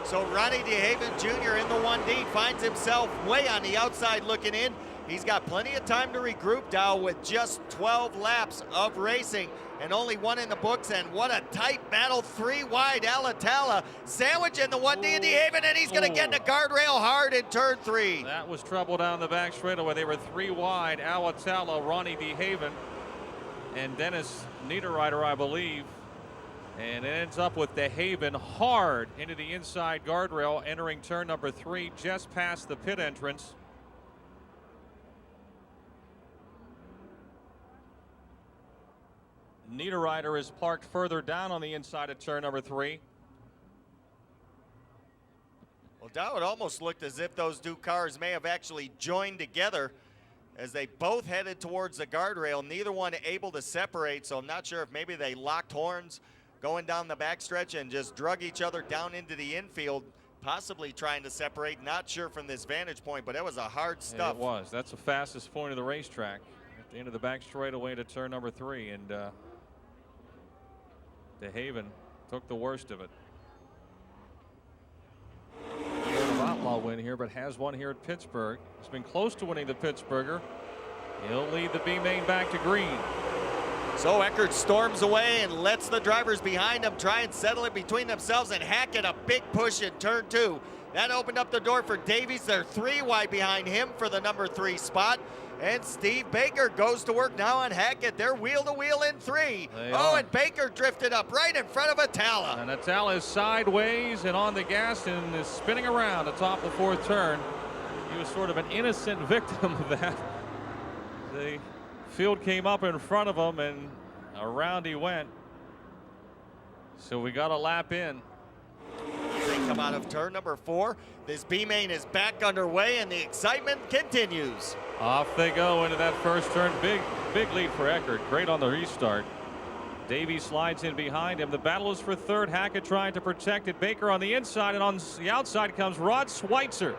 So Ronnie DeHaven Jr. in the 1D finds himself way on the outside looking in. He's got plenty of time to regroup, Dow, with just 12 laps of racing and only 1 in the books. And what a tight battle, 3 wide. Alatala sandwich in the 1D of DeHaven, and he's going to get in the guardrail hard in turn 3. That was trouble down the back straightaway. They were 3 wide. Alatala, Ronnie DeHaven, and Dennis Niederreiter, I believe. And it ends up with DeHaven hard into the inside guardrail, entering turn number 3, just past the pit entrance. Niederreiter is parked further down on the inside of turn number 3. Well, Dow, it almost looked as if those two cars may have actually joined together as they both headed towards the guardrail. Neither one able to separate, so I'm not sure if maybe they locked horns going down the backstretch and just drug each other down into the infield, possibly trying to separate. Not sure from this vantage point, but it was a hard stuff. It was. That's the fastest point of the racetrack. At the end of the back straightaway to turn number 3, and DeHaven took the worst of it. Outlaw win here, but has one here at Pittsburgh. He's been close to winning the Pittsburgher. He'll lead the B main back to green. So Eckert storms away and lets the drivers behind him try and settle it between themselves, and Hackett a big push in turn 2. That opened up the door for Davies. They're 3 wide behind him for the number 3 spot. And Steve Baker goes to work now on Hackett. They're wheel to wheel in 3. And Baker drifted up right in front of Atala. And Atala is sideways and on the gas and is spinning around atop the 4th turn. He was sort of an innocent victim of that. The field came up in front of him and around he went. So we got a lap in. They come out of turn number 4. This B main is back underway and the excitement continues. Off they go into that first turn. Big lead for Eckert. Great on the restart. Davies slides in behind him. The battle is for 3rd. Hackett trying to protect it. Baker on the inside, and on the outside comes Rod Schweitzer.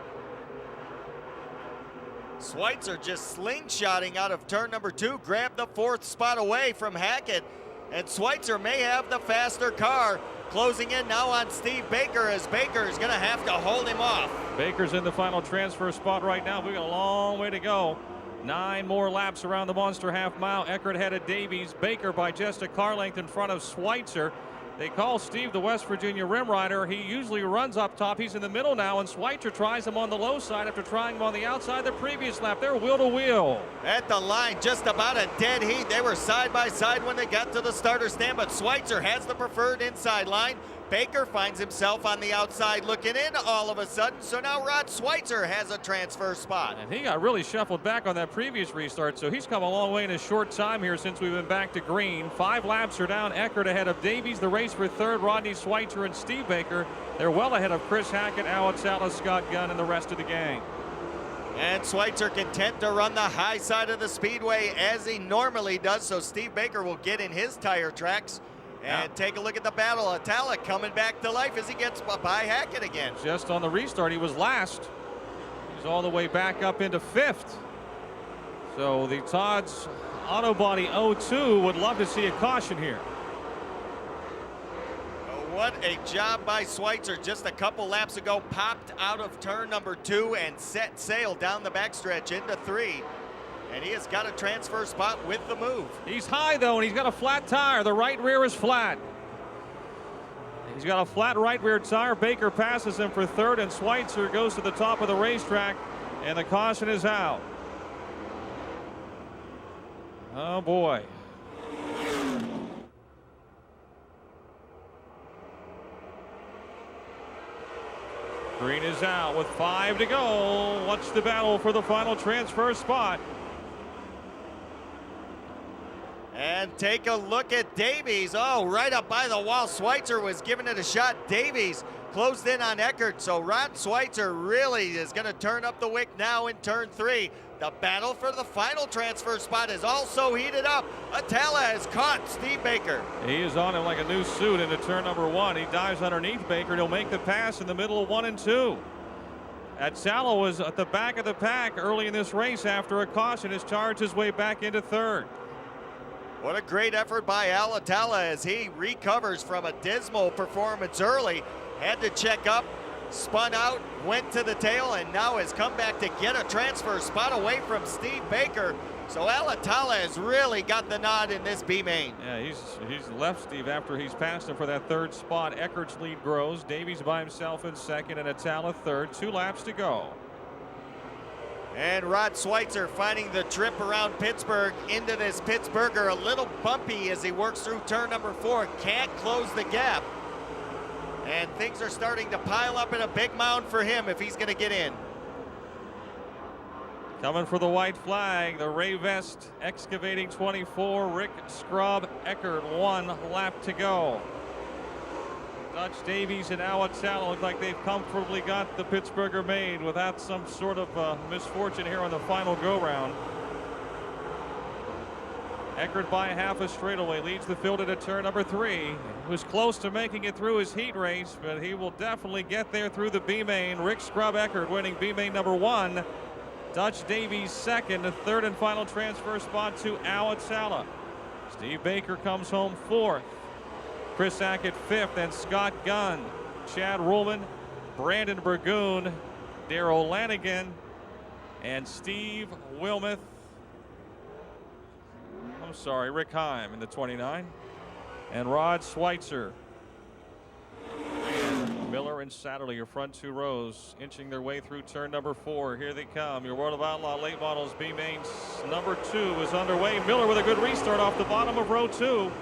Schweitzer just slingshotting out of turn number 2. Grabbed the 4th spot away from Hackett. And Schweitzer may have the faster car. Closing in now on Steve Baker, as Baker is going to have to hold him off. Baker's in the final transfer spot right now. We've got a long way to go. 9 more laps around the Monster half mile. Eckert ahead of Davies. Baker by just a car length in front of Schweitzer. They call Steve the West Virginia Rim Rider. He usually runs up top. He's in the middle now, and Schweitzer tries him on the low side after trying him on the outside the previous lap. They're wheel to wheel. At the line, just about a dead heat. They were side by side when they got to the starter stand, but Schweitzer has the preferred inside line. Baker finds himself on the outside looking in all of a sudden, so now Rod Schweitzer has a transfer spot. And he got really shuffled back on that previous restart, so he's come a long way in a short time here since we've been back to green. 5 laps are down. Eckert ahead of Davies. The race for 3rd, Rodney Schweitzer and Steve Baker. They're well ahead of Chris Hackett, Alex Atlas, Scott Gunn, and the rest of the gang. And Schweitzer content to run the high side of the speedway as he normally does, so Steve Baker will get in his tire tracks. And take a look at the battle. Atala coming back to life as he gets by Hackett again. Just on the restart, he was last. He's all the way back up into 5th. So the Todd's Auto Body 02 would love to see a caution here. What a job by Schweitzer. Just a couple laps ago, popped out of turn number 2 and set sail down the backstretch into 3. And he has got a transfer spot with the move. He's high, though, and he's got a flat tire. The right rear is flat. He's got a flat right rear tire. Baker passes him for 3rd, and Schweitzer goes to the top of the racetrack, and the caution is out. Oh, boy. Green is out with 5 to go. Watch the battle for the final transfer spot. And take a look at Davies. Oh, right up by the wall. Schweitzer was giving it a shot. Davies closed in on Eckert. So Rod Schweitzer really is going to turn up the wick now in turn 3. The battle for the final transfer spot is also heated up. Atala has caught Steve Baker. He is on him like a new suit into turn number 1. He dives underneath Baker, and he'll make the pass in the middle of 1 and 2. Atala was at the back of the pack early in this race after a caution. Has charged his way back into 3rd. What a great effort by Al Atala as he recovers from a dismal performance early. Had to check up, spun out, went to the tail, and now has come back to get a transfer spot away from Steve Baker. So Al Atala has really got the nod in this B main. Yeah, he's left Steve after he's passed him for that 3rd spot. Eckert's lead grows. Davies by himself in 2nd, and Atala 3rd. 2 laps to go. And Rod Schweitzer finding the trip around Pittsburgh into this Pittsburgher a little bumpy as he works through turn number 4. Can't close the gap. And things are starting to pile up in a big mound for him if he's going to get in. Coming for the white flag, the Ray Vest Excavating 24, Rick Scrub Eckert, 1 lap to go. Dutch Davies and Awatala look like they've comfortably got the Pittsburgher made without some sort of misfortune here on the final go-round. Eckert by half a straightaway leads the field into turn number 3. Was close to making it through his heat race, but he will definitely get there through the B main. Rick Scrub Eckert winning B main number 1. Dutch Davies second, the third and final transfer spot to Awatala. Steve Baker comes home 4th. Chris Sackett 5th, and Scott Gunn, Chad Ruhlman, Brandon Burgoon, Darrell Lanigan, and Steve Wilmoth. I'm sorry, Rick Heim in the 29, and Rod Schweitzer. And Miller and Satterley, your front 2 rows, inching their way through turn number 4. Here they come. Your World of Outlaw late models B main number 2 is underway. Miller with a good restart off the bottom of row 2.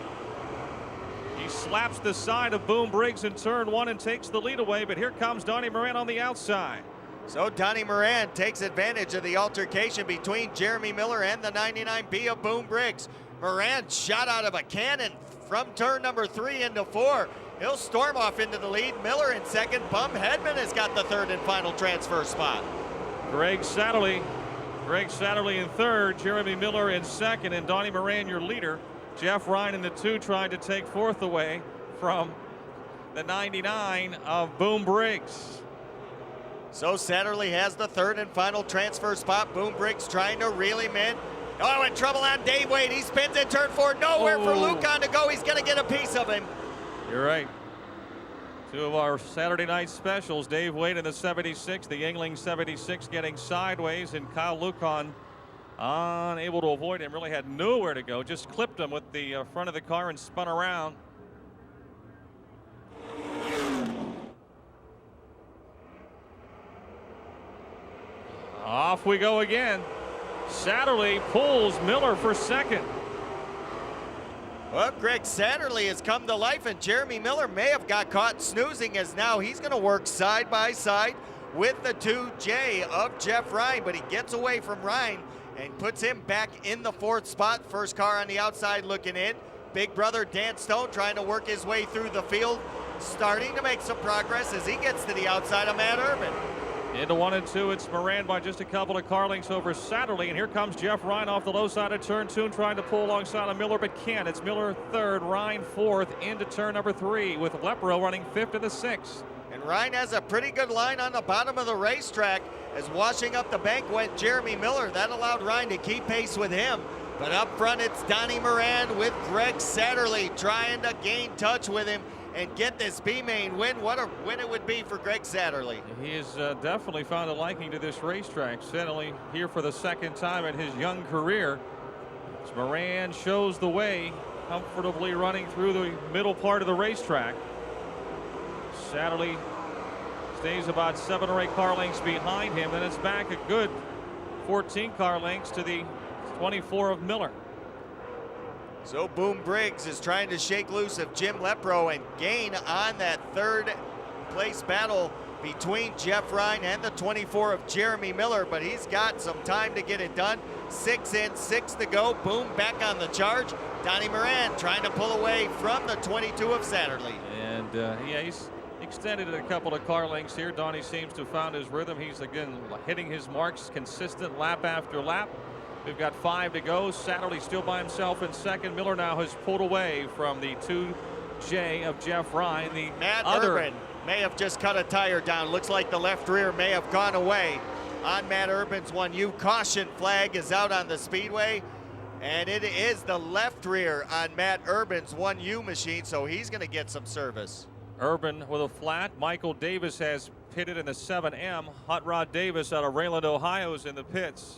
He slaps the side of Boom Briggs in turn 1 and takes the lead away, but here comes Donnie Moran on the outside. So Donnie Moran takes advantage of the altercation between Jeremy Miller and the 99B of Boom Briggs. Moran shot out of a cannon from turn number 3 into 4. He'll storm off into the lead. Miller in second. Bum Hedman has got the third and final transfer spot. Greg Satterley in third, Jeremy Miller in second, and Donnie Moran your leader. Jeff Ryan in the 2 trying to take 4th away from the 99 of Boom Briggs. So Satterley has the third and final transfer spot. Boom Briggs trying to reel him in. Oh, in trouble on Dave Wade. He spins in turn 4. Nowhere for Luke on to go. He's going to get a piece of him. You're right. 2 of our Saturday night specials. Dave Wade in the 76, the Yingling 76 getting sideways, and Kyle Lucan unable to avoid him. Really had nowhere to go. Just clipped him with the front of the car and spun around. Off we go again. Satterley pulls Miller for second. Well, Greg Satterley has come to life, and Jeremy Miller may have got caught snoozing, as now he's going to work side by side with the 2J of Jeff Ryan, but he gets away from Ryan and puts him back in the 4th spot. First car on the outside looking in. Big brother Dan Stone trying to work his way through the field, starting to make some progress as he gets to the outside of Matt Urban. Into 1 and 2, it's Moran by just a couple of car lengths over Satterley, and here comes Jeff Ryan off the low side of turn 2 and trying to pull alongside of Miller, but can't. It's Miller 3rd, Ryan 4th into turn number 3, with Lepro running 5th to the 6th. And Ryan has a pretty good line on the bottom of the racetrack, as washing up the bank went Jeremy Miller. That allowed Ryan to keep pace with him. But up front, it's Donnie Moran with Greg Satterley trying to gain touch with him and get this B-main win. What a win it would be for Greg Satterley. He has definitely found a liking to this racetrack. Satterley here for the 2nd time in his young career. As Moran shows the way, comfortably running through the middle part of the racetrack. Satterley stays about 7 or 8 car lengths behind him, and it's back a good 14 car lengths to the 24 of Miller. So Boom Briggs is trying to shake loose of Jim Lepro and gain on that 3rd place battle between Jeff Ryan and the 24 of Jeremy Miller, but he's got some time to get it done. 6 in, 6 to go. Boom back on the charge. Donnie Moran trying to pull away from the 22 of Satterley. And yeah, he's extended it a couple of car lengths here. Donnie seems to have found his rhythm. He's again hitting his marks consistent lap after lap. We've got 5 to go. Satterley still by himself in second. Miller now has pulled away from the 2J of Jeff Ryan. The Matt other Urban may have just cut a tire down. Looks like the left rear may have gone away on Matt Urban's 1U. Caution flag is out on the speedway, and it is the left rear on Matt Urban's 1U machine, so he's going to get some service. Urban with a flat. Michael Davis has pitted in the 7M. Hot Rod Davis out of Rayland, Ohio is in the pits.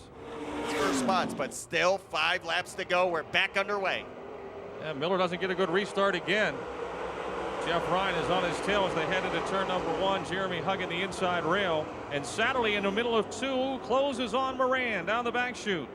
First spots, but still 5 laps to go. We're back underway. Yeah, Miller doesn't get a good restart again. Jeff Ryan is on his tail as they head into turn number 1. Jeremy hugging the inside rail. And Satterley in the middle of 2 closes on Moran down the back chute.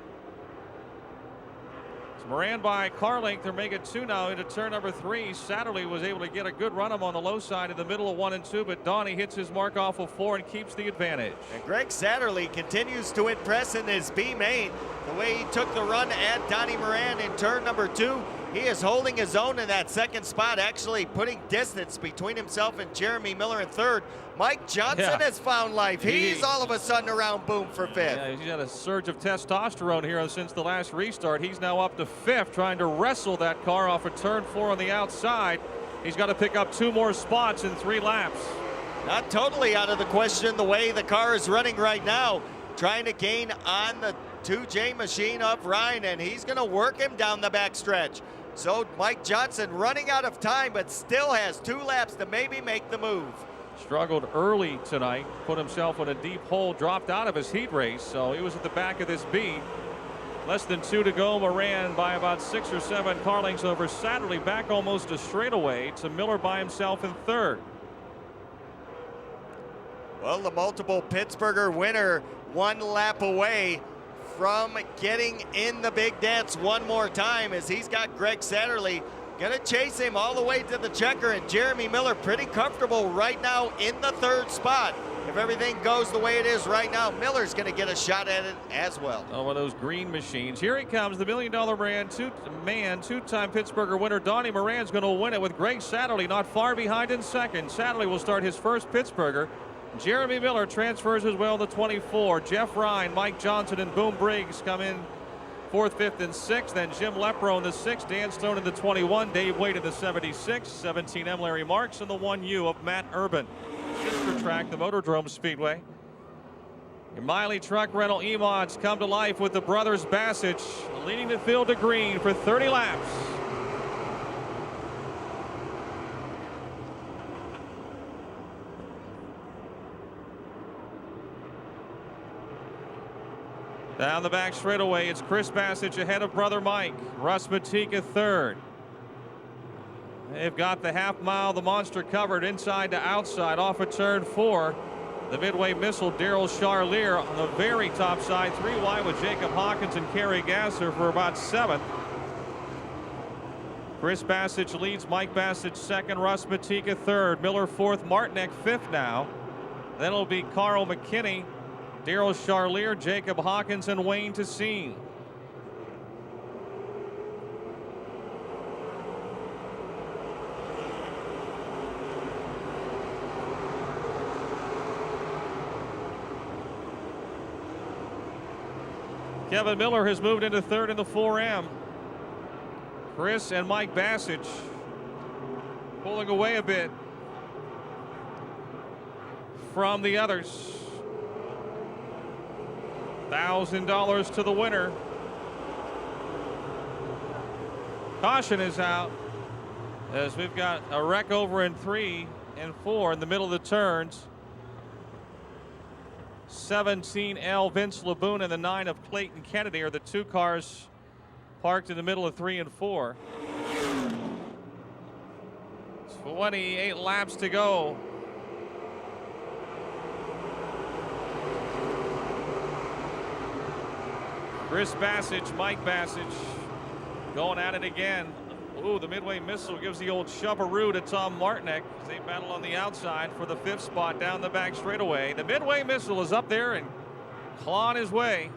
Moran by car length. They're making 2 now into turn number 3. Satterley was able to get a good run on the low side in the middle of 1 and 2, but Donnie hits his mark off of 4 and keeps the advantage. And Greg Satterley continues to impress in his B main. The way he took the run at Donnie Moran in turn number 2. He is holding his own in that second spot, actually putting distance between himself and Jeremy Miller in third. Mike Johnson has found life. He's all of a sudden around boom for 5th. Yeah, he's had a surge of testosterone here since the last restart. He's now up to 5th, trying to wrestle that car off of turn 4 on the outside. He's got to pick up 2 more spots in 3 laps. Not totally out of the question the way the car is running right now. Trying to gain on the 2J machine of Ryan, and he's going to work him down the backstretch. So Mike Johnson running out of time, but still has 2 laps to maybe make the move. Struggled early tonight, put himself in a deep hole, dropped out of his heat race, so he was at the back of this B. Less than 2 to go. Moran by about 6 or 7 car lengths over Satterley, back almost a straightaway to Miller by himself in 3rd. Well, the multiple Pittsburgher winner 1 lap away from getting in the big dance one more time, as he's got Greg Satterley gonna chase him all the way to the checker, and Jeremy Miller pretty comfortable right now in the 3rd spot. If everything goes the way it is right now, Miller's gonna get a shot at it as well. Oh, one of those green machines. Here he comes, the $1 million brand, 2-time Pittsburgher winner. Donnie Moran's gonna win it with Greg Satterley not far behind in 2nd. Satterley will start his first Pittsburgher. Jeremy Miller transfers as well to 24. Jeff Ryan, Mike Johnson, and Boom Briggs come in 4th, 5th, and 6th. Then Jim Lepro in the 6th, Dan Stone in the 21, Dave Wade in the 76, 17M Larry Marks, and the 1U of Matt Urban. Sister track, the Motordrome Speedway. Your Miley Truck Rental E-Mods come to life with the brothers Bassett leading the field to green for 30 laps. Down the back straightaway, it's Chris Bassett ahead of brother Mike. Russ Matika 3rd. They've got the half mile, the monster covered inside to outside off of turn 4. The midway missile, Daryl Charlier on the very top side, 3 wide with Jacob Hawkins and Kerry Gasser for about 7th. Chris Bassett leads, Mike Bassett 2nd, Russ Matika 3rd, Miller 4th, Martinek 5th now. Then it'll be Carl McKinney, Daryl Charlier, Jacob Hawkins, and Wayne Tessine. Kevin Miller has moved into 3rd in the 4M. Chris and Mike Bassett pulling away a bit from the others. $1,000 to the winner. Caution is out as we've got a wreck over in 3 and 4 in the middle of the turns. 17L Vince Laboon and the 9 of Clayton Kennedy are the 2 cars parked in the middle of 3 and 4. 28 laps to go. Chris Bassett, Mike Bassett going at it again. Ooh, the midway missile gives the old shovaroo to Tom Martinek as they battle on the outside for the 5th spot down the back straightaway. The midway missile is up there and clawing his way.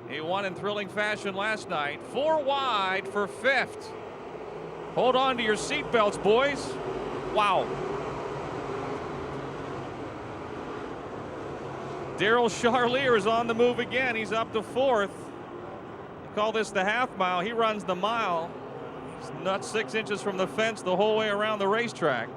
He won in thrilling fashion last night. 4 wide for 5th. Hold on to your seatbelts, boys. Wow. Daryl Charlier is on the move again. He's up to 4th. You call this the half mile. He runs the mile. He's not 6 inches from the fence the whole way around the racetrack.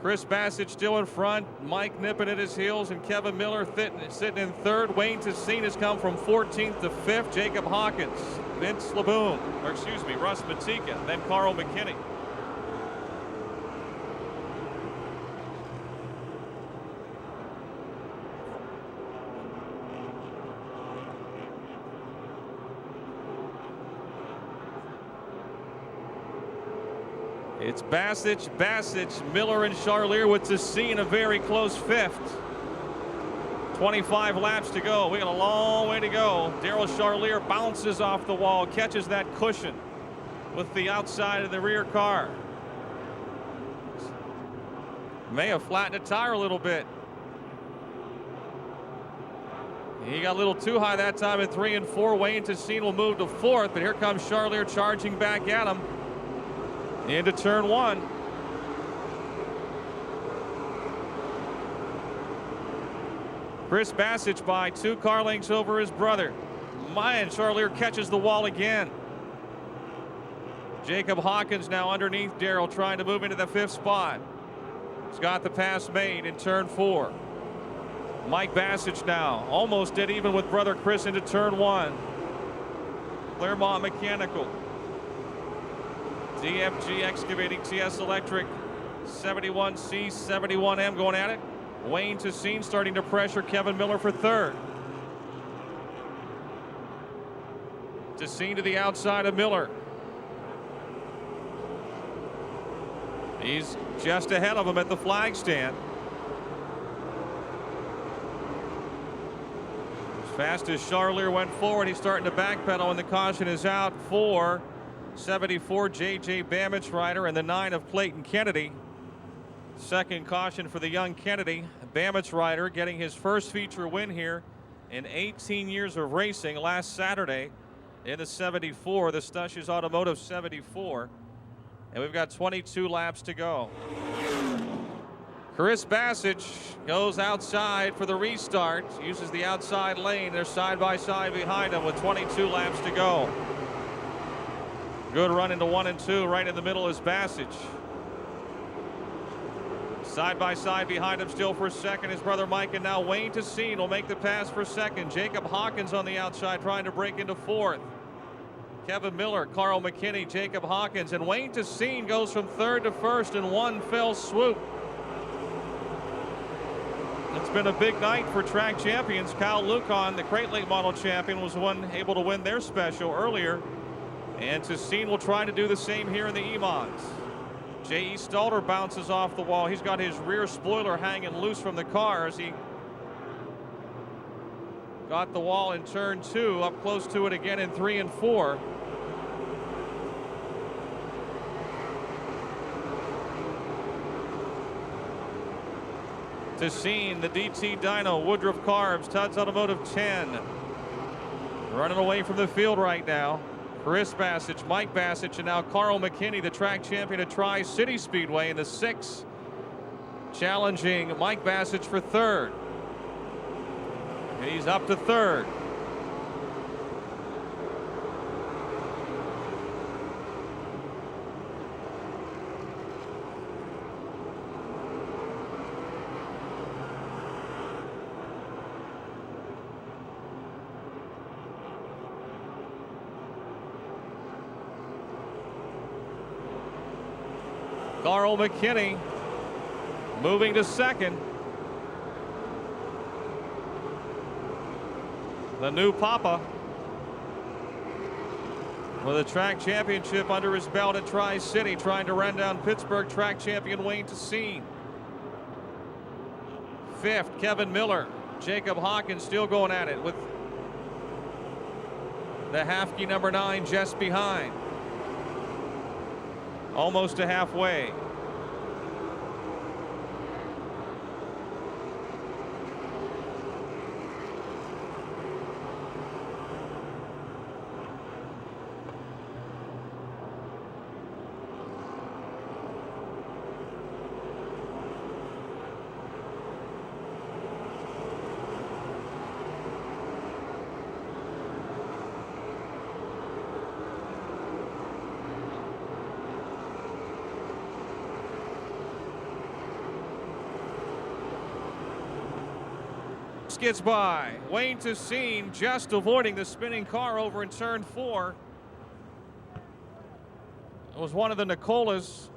Chris Bassett still in front. Mike nipping at his heels, and Kevin Miller sitting in 3rd. Wayne Tessine has come from 14th to 5th. Jacob Hawkins, Vince Laboon, or excuse me, Russ Matika, then Carl McKinney. It's Bassett, Miller, and Charlier with Tessine a very close 5th. 25 laps to go. We got a long way to go. Daryl Charlier bounces off the wall, catches that cushion with the outside of the rear car. May have flattened a tire a little bit. He got a little too high that time in 3 and 4. Wayne Tassine will move to 4th, but here comes Charlier charging back at him into turn 1. Chris Bassich by 2 car lengths over his brother. Mayan Charlier catches the wall again. Jacob Hawkins now underneath Daryl, trying to move into the 5th spot. He's got the pass made in turn 4. Mike Bassich now almost dead even with brother Chris into turn 1. Claremont Mechanical, DFG Excavating, TS Electric, 71C, 71M going at it. Wayne Tassine starting to pressure Kevin Miller for 3rd. Tassine to the outside of Miller. He's just ahead of him at the flag stand. As fast as Charlier went forward, he's starting to backpedal, and the caution is out for 74 J.J. Bamitzrider and the 9 of Clayton Kennedy. Second caution for the young Kennedy. Bamitzrider getting his first feature win here in 18 years of racing last Saturday in the 74, the Stushes Automotive 74. And we've got 22 laps to go. Chris Bassich goes outside for the restart, uses the outside lane. They're side by side behind him with 22 laps to go. Good run into 1 and 2. Right in the middle is Bassich. Side by side behind him still for 2nd, his brother Mike, and now Wayne Tassine will make the pass for 2nd. Jacob Hawkins on the outside trying to break into 4th. Kevin Miller, Carl McKinney, Jacob Hawkins, and Wayne Tassine goes from 3rd to 1st in one fell swoop. It's been a big night for track champions. Kyle Lucan, the Crate Late Model champion, was the one able to win their special earlier. And Tassine will try to do the same here in the E-Mods. J.E. Stalter bounces off the wall. He's got his rear spoiler hanging loose from the car as he got the wall in turn 2, up close to it again in 3 and 4. Tassine, the DT Dyno, Woodruff Carbs, Tuds Automotive 10. Running away from the field right now. Chris Bassich, Mike Bassich, and now Carl McKinney, the track champion at Tri-City Speedway in the 6, challenging Mike Bassich for 3rd. He's up to 3rd. Carl McKinney moving to 2nd. The new Papa with a track championship under his belt at Tri-City, trying to run down Pittsburgh track champion Wayne Tassine. 5th, Kevin Miller. Jacob Hawkins still going at it with the Hafke number 9 just behind. Almost to halfway. Gets by. Wayne Tassine just avoiding the spinning car over in turn 4. It was one of the Nicolas.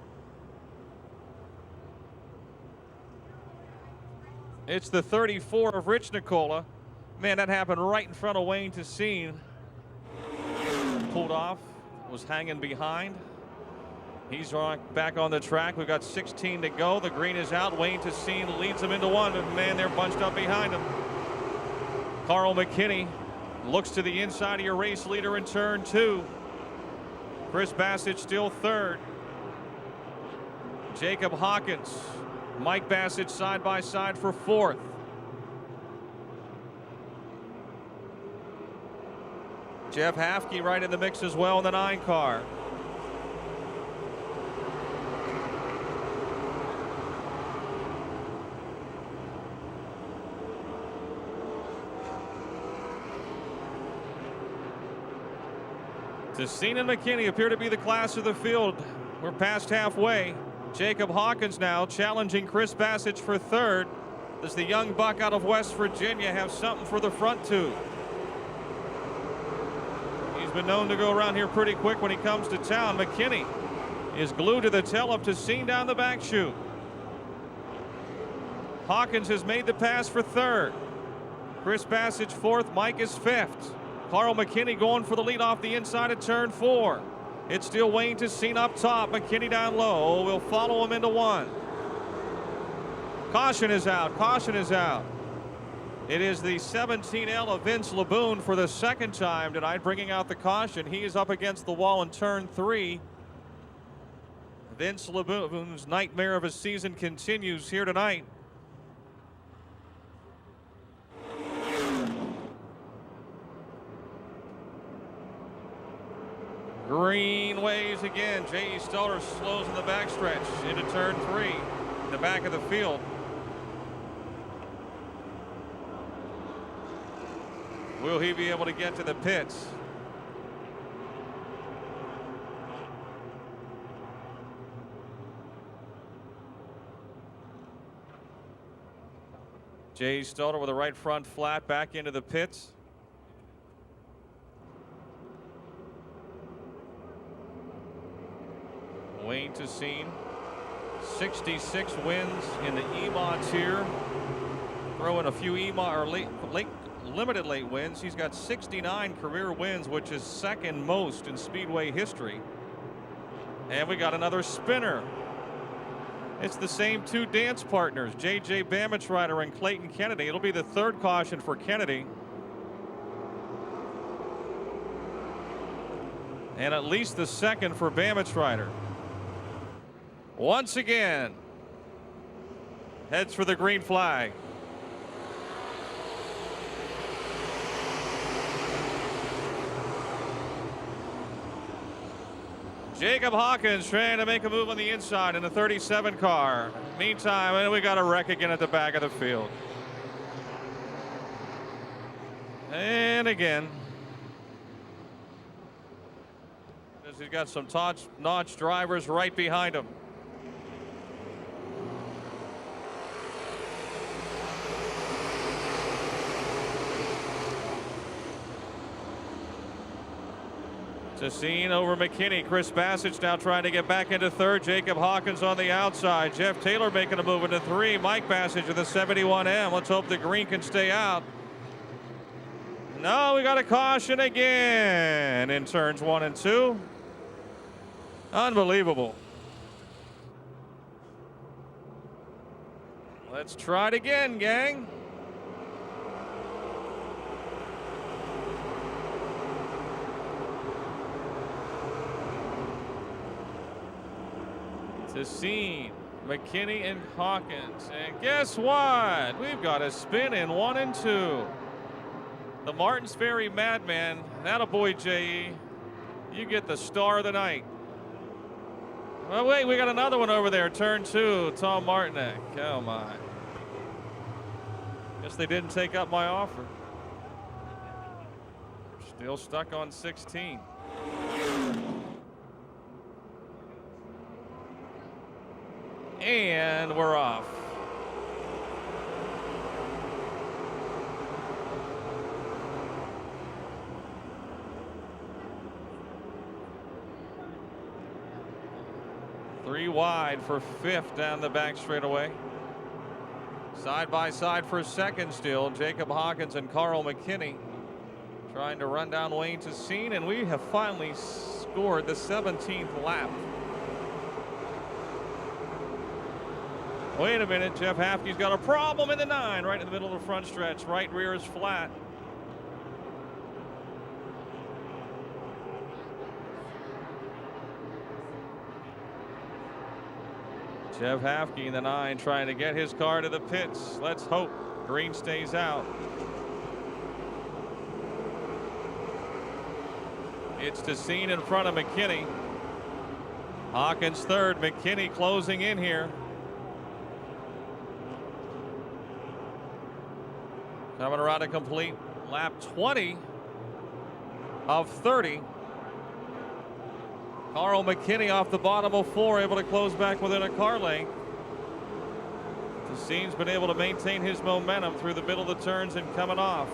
It's the 34 of Rich Nicola. Man, that happened right in front of Wayne Tassine. Pulled off, was hanging behind. He's back on the track. We've got 16 to go. The green is out. Wayne Tassine leads them into 1, but man, they're bunched up behind him. Carl McKinney looks to the inside of your race leader in turn 2. Chris Bassett still third. Jacob Hawkins, Mike Bassett side by side for 4th. Jeff Hafke right in the mix as well in the 9 car. Tessine and McKinney appear to be the class of the field. We're past halfway. Jacob Hawkins now challenging Chris Bassett for 3rd. Does the young buck out of West Virginia have something for the front 2? He's been known to go around here pretty quick when he comes to town. McKinney is glued to the tail of Tessine down the back chute. Hawkins has made the pass for 3rd. Chris Bassett's 4th. Mike is 5th. Carl McKinney going for the lead off the inside of turn 4. It's still Wayne Tessine up top. McKinney down low. We'll follow him into 1. Caution is out. Caution is out. It is the 17L of Vince LeBoon for the 2nd time tonight, bringing out the caution. He is up against the wall in turn 3. Vince LeBoon's nightmare of a season continues here tonight. Green ways again. J.E. Stoller slows in the backstretch into turn 3, in the back of the field. Will he be able to get to the pits? J.E. Stoller with a right front flat back into the pits. Wayne Tessine, 66 wins in the EMA tier. Throw in a few EMA or limited late wins. He's got 69 career wins, which is 2nd most in Speedway history. And we got another spinner. It's the same 2 dance partners, J.J. Bamitrider and Clayton Kennedy. It'll be the 3rd caution for Kennedy. And at least the 2nd for Bamitrider. Once again, heads for the green flag. Jacob Hawkins trying to make a move on the inside in the 37 car. Meantime, we got a wreck again at the back of the field. And again, he's got some top-notch drivers right behind him. Tessine over McKinney. Chris Bassett's now trying to get back into 3rd. Jacob Hawkins on the outside. Jeff Taylor making a move into 3. Mike Bassett to the 71M. Let's hope the green can stay out. No, we got a caution again in turns 1 and 2. Unbelievable. Let's try it again, gang. Tessine, McKinney, and Hawkins. And guess what? We've got a spin in 1 and 2. The Martins Ferry Madman. Attaboy, J.E. You get the star of the night. Well, wait, we got another one over there. Turn 2, Tom Martinek. Oh, my. Guess they didn't take up my offer. Still stuck on 16. And we're off. Three wide for 5th down the back straightaway. Side by side for 2nd still. Jacob Hawkins and Carl McKinney trying to run down Wayne Tessine, and we have finally scored the 17th lap. Wait a minute, Jeff Hafke's got a problem in the 9, right in the middle of the front stretch. Right rear is flat. Jeff Hafke in the 9 trying to get his car to the pits. Let's hope green stays out. It's DeCine in front of McKinney. Hawkins third, McKinney closing in here. Coming around a complete lap 20 of 30. Carl McKinney off the bottom of 4, able to close back within a car length. DeCine's been able to maintain his momentum through the middle of the turns and coming off.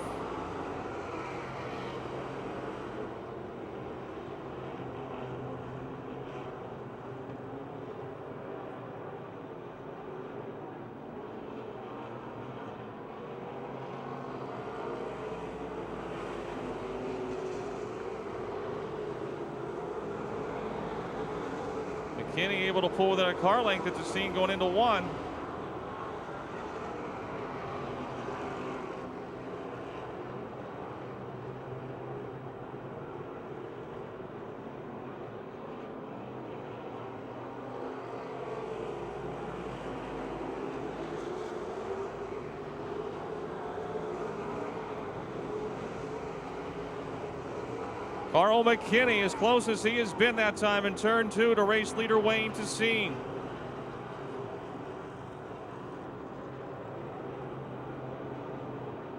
McKinney able to pull within a car length at DeCine going into 1. Carl McKinney as close as he has been that time in turn 2 to race leader Wayne DeCine.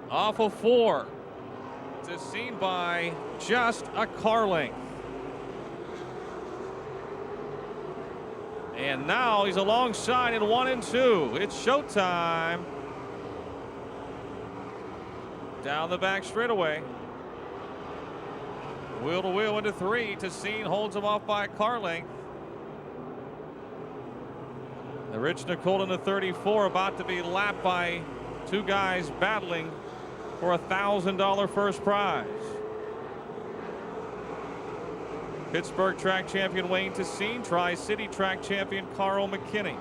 Off of 4. DeCine by just a car length. And now he's alongside in 1 and 2. It's showtime. Down the back straightaway. Wheel to wheel into 3. DeCine holds him off by a car length. The Rich Nicole in the 34 about to be lapped by 2 guys battling for a $1,000 first prize. Pittsburgh track champion Wayne DeCine, Tri-City track champion Carl McKinney.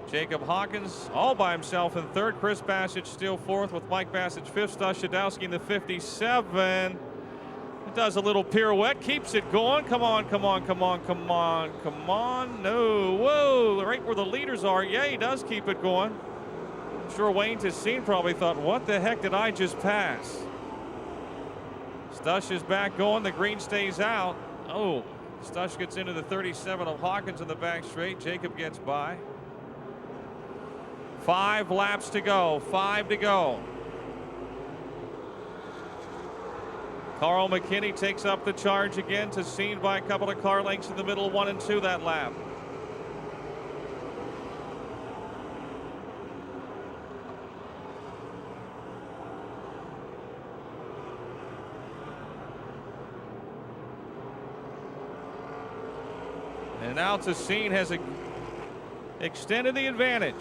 Jacob Hawkins all by himself in 3rd. Chris Bassett still 4th with Mike Bassett 5th. Stash Shadowski in the 57. It does a little pirouette, keeps it going. Come on, come on, come on, come on, come on. No, whoa, right where the leaders are. Yeah, he does keep it going. I'm sure Wayne DeCine probably thought, what the heck did I just pass? Stush is back going. The green stays out. Oh, Stush gets into the 37 of Hawkins in the back straight. Jacob gets by. 5 laps to go. 5 to go. Carl McKinney takes up the charge again. DeCine by a couple of car lengths in the middle, 1 and 2 that lap. And now DeCine has extended the advantage.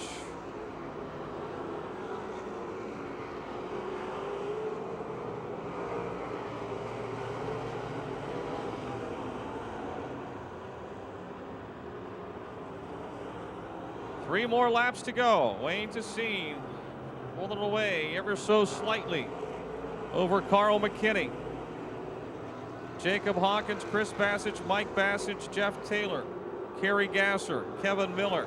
Three more laps to go. Wayne DeCine pulling it away ever so slightly over Carl McKinney. Jacob Hawkins, Chris Bassett, Mike Bassett, Jeff Taylor, Kerry Gasser, Kevin Miller,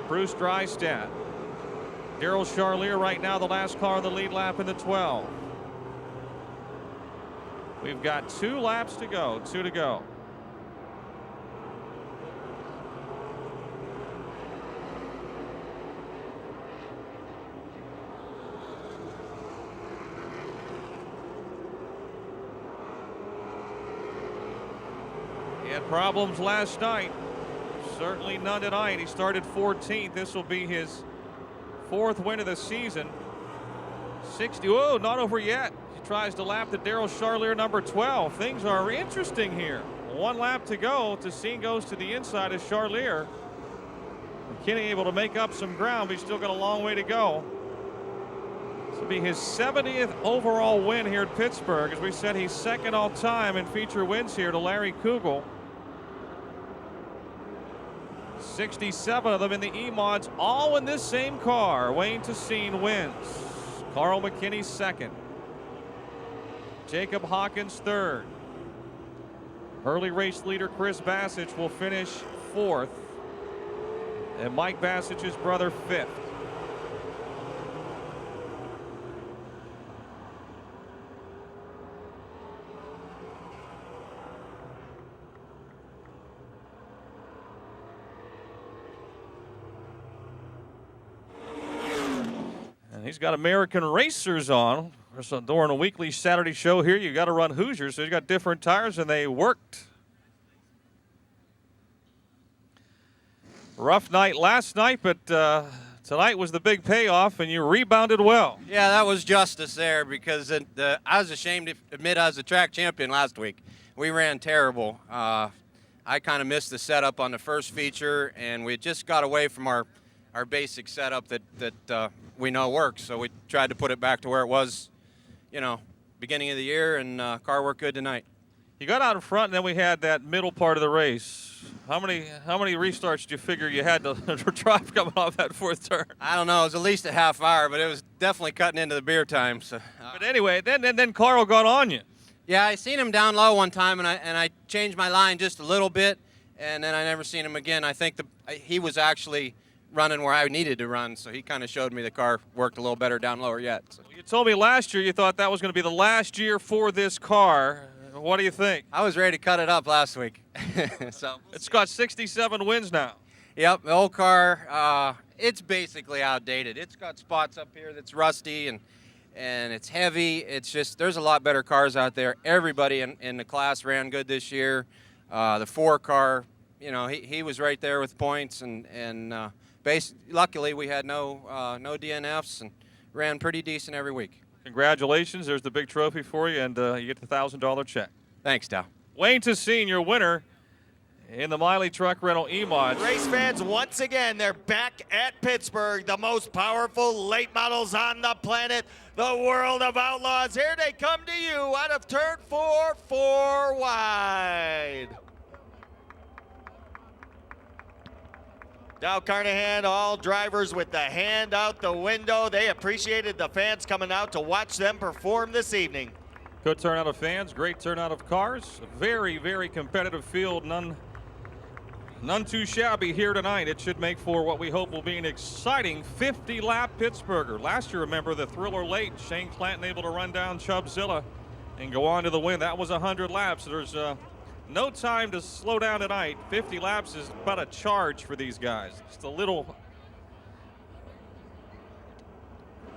Bruce Drystad, Daryl Charlier right now the last car of the lead lap in the 12. We've got 2 laps to go, 2 to go. He had problems last night. Certainly none tonight. He started 14th. This will be his 4th win of the season. 60. Whoa, not over yet. He tries to lap the Daryl Charlier number 12. Things are interesting here. 1 lap to go. DeCine goes to the inside of Charlier. McKinney able to make up some ground, but he's still got a long way to go. This will be his 70th overall win here at Pittsburgh. As we said, he's 2nd all time in feature wins here to Larry Kugel. 67 of them in the E-Mods, all in this same car. Wayne DeCine wins. Carl McKinney 2nd. Jacob Hawkins 3rd. Early race leader Chris Bassett will finish 4th, and Mike Bassage's brother 5th. And he's got American Racers on. So during a weekly Saturday show here, you got to run Hoosiers, so he's got different tires, and they worked. Rough night last night, but tonight was the big payoff, and you rebounded well. Yeah, that was justice there because I was ashamed to admit I was the track champion last week. We ran terrible. I kind of missed the setup on the first feature, and we just got away from our basic setup that we know works. So we tried to put it back to where it was, beginning of the year, and car worked good tonight. You got out in front, and then we had that middle part of the race. How many restarts did you figure you had to drive coming off that 4th turn? I don't know. It was at least a half hour, but it was definitely cutting into the beer time. So. But anyway, then Carl got on you. Yeah, I seen him down low one time, and I changed my line just a little bit, and then I never seen him again. I think he was actually running where I needed to run, so he kind of showed me the car worked a little better down lower yet. So. You told me last year you thought that was going to be the last year for this car. What do you think? I was ready to cut it up last week. So it's got 67 wins now. Yep, the old car, it's basically outdated. It's got spots up here that's rusty and it's heavy. It's just, there's a lot better cars out there. Everybody in the class ran good this year. The 4 car, he was right there with points, and luckily we had no DNFs and ran pretty decent every week. Congratulations. There's the big trophy for you, and you get the $1,000 check. Thanks, Dow. Wayne Tessine, your winner in the Miley Truck Rental E-Mod. Race fans, once again, they're back at Pittsburgh. The most powerful late models on the planet. The World of Outlaws. Here they come to you out of turn 4, 4 wide. Dow Carnahan, all drivers with the hand out the window. They appreciated the fans coming out to watch them perform this evening. Good turnout of fans, great turnout of cars. A very, very competitive field. None too shabby here tonight. It should make for what we hope will be an exciting 50-lap Pittsburgher. Last year, remember, the thriller late. Shane Clanton able to run down Chubbzilla and go on to the win. That was 100 laps. There's no time to slow down tonight. 50 laps is about a charge for these guys. Just a little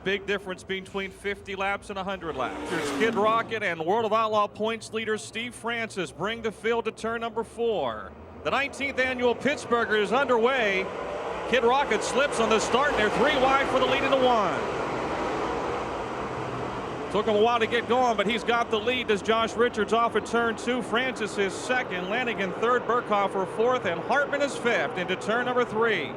big difference between 50 laps and 100 laps. Here's Kid Rocket and World of Outlaw points leader Steve Francis bring the field to turn number 4. The 19th annual Pittsburgher is underway. Kid Rocket slips on the start, and they're 3 wide for the lead into 1. Took him a while to get going, but he's got the lead as Josh Richards off at turn 2. Francis is 2nd, Lanigan 3rd, Burkhofer 4th, and Hartman is 5th into turn number 3.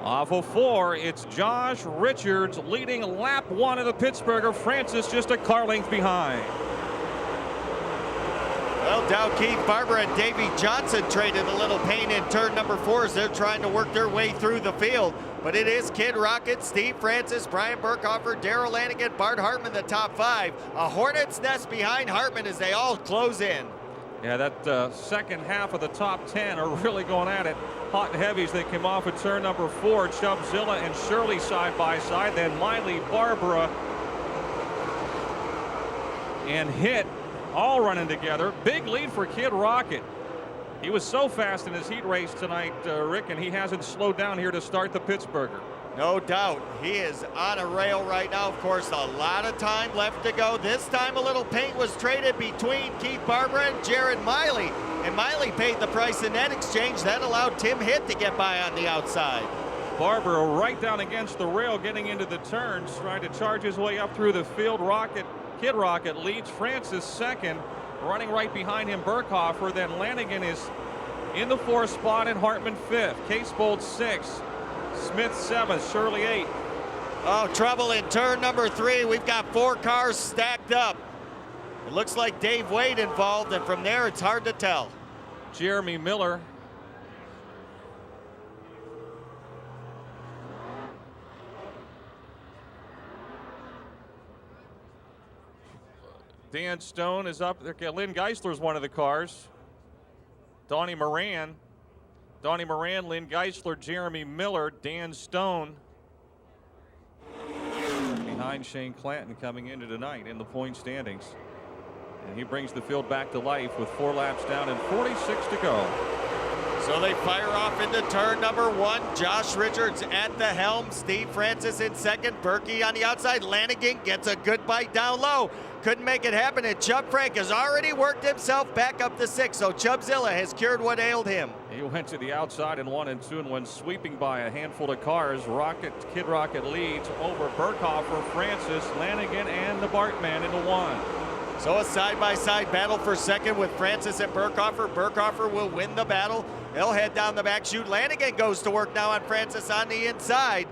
Off of 4, it's Josh Richards leading lap 1 of the Pittsburgher. Francis just a car length behind. Well, Dow, Keith Barber, and Davey Johnson traded a little pain in turn number 4 as they're trying to work their way through the field. But it is Kid Rocket, Steve Francis, Brian Burkhofer, Darrell Lanigan, Bart Hartman, the top 5. A hornet's nest behind Hartman as they all close in. Yeah, that second half of the top 10 are really going at it. Hot and heavy as they came off at turn number 4. Chubbzilla and Shirley side by side. Then Miley, Barbara, and Hit all running together. Big lead for Kid Rocket. He was so fast in his heat race tonight, Rick, and he hasn't slowed down here to start the Pittsburgher. No doubt. He is on a rail right now. Of course, a lot of time left to go. This time a little paint was traded between Keith Barber and Jared Miley. And Miley paid the price in that exchange. That allowed Tim Hitt to get by on the outside. Barber right down against the rail getting into the turns, trying to charge his way up through the field. Kid Rocket leads. Francis 2nd. Running right behind him, Burkhofer. Then Lanigan is in the 4th spot and Hartman 5th. Casebold 6th. Smith 7th. Shirley 8th. Oh, trouble in turn number 3. We've got 4 cars stacked up. It looks like Dave Wade involved, and from there it's hard to tell. Jeremy Miller. Dan Stone is up there. Lynn Geisler is one of the cars. Donnie Moran Donnie Moran, Lynn Geisler, Jeremy Miller, Dan Stone. Behind Shane Clanton coming into tonight in the point standings. And he brings the field back to life with 4 laps down and 46 to go. So they fire off into turn number 1. Josh Richards at the helm. Steve Francis in second. Berkey on the outside. Lanigan gets a good bite down low. Couldn't make it happen, and Chubb Frank has already worked himself back up to 6, so Chubbzilla has cured what ailed him. He went to the outside in 1 and 2 and went sweeping by a handful of cars. Kid Rocket leads over Burkhofer, Francis, Lanigan, and the Bartman into 1. So a side-by-side battle for second with Francis and Burkhofer. Burkhofer will win the battle. He'll head down the back chute. Lanigan goes to work now on Francis on the inside.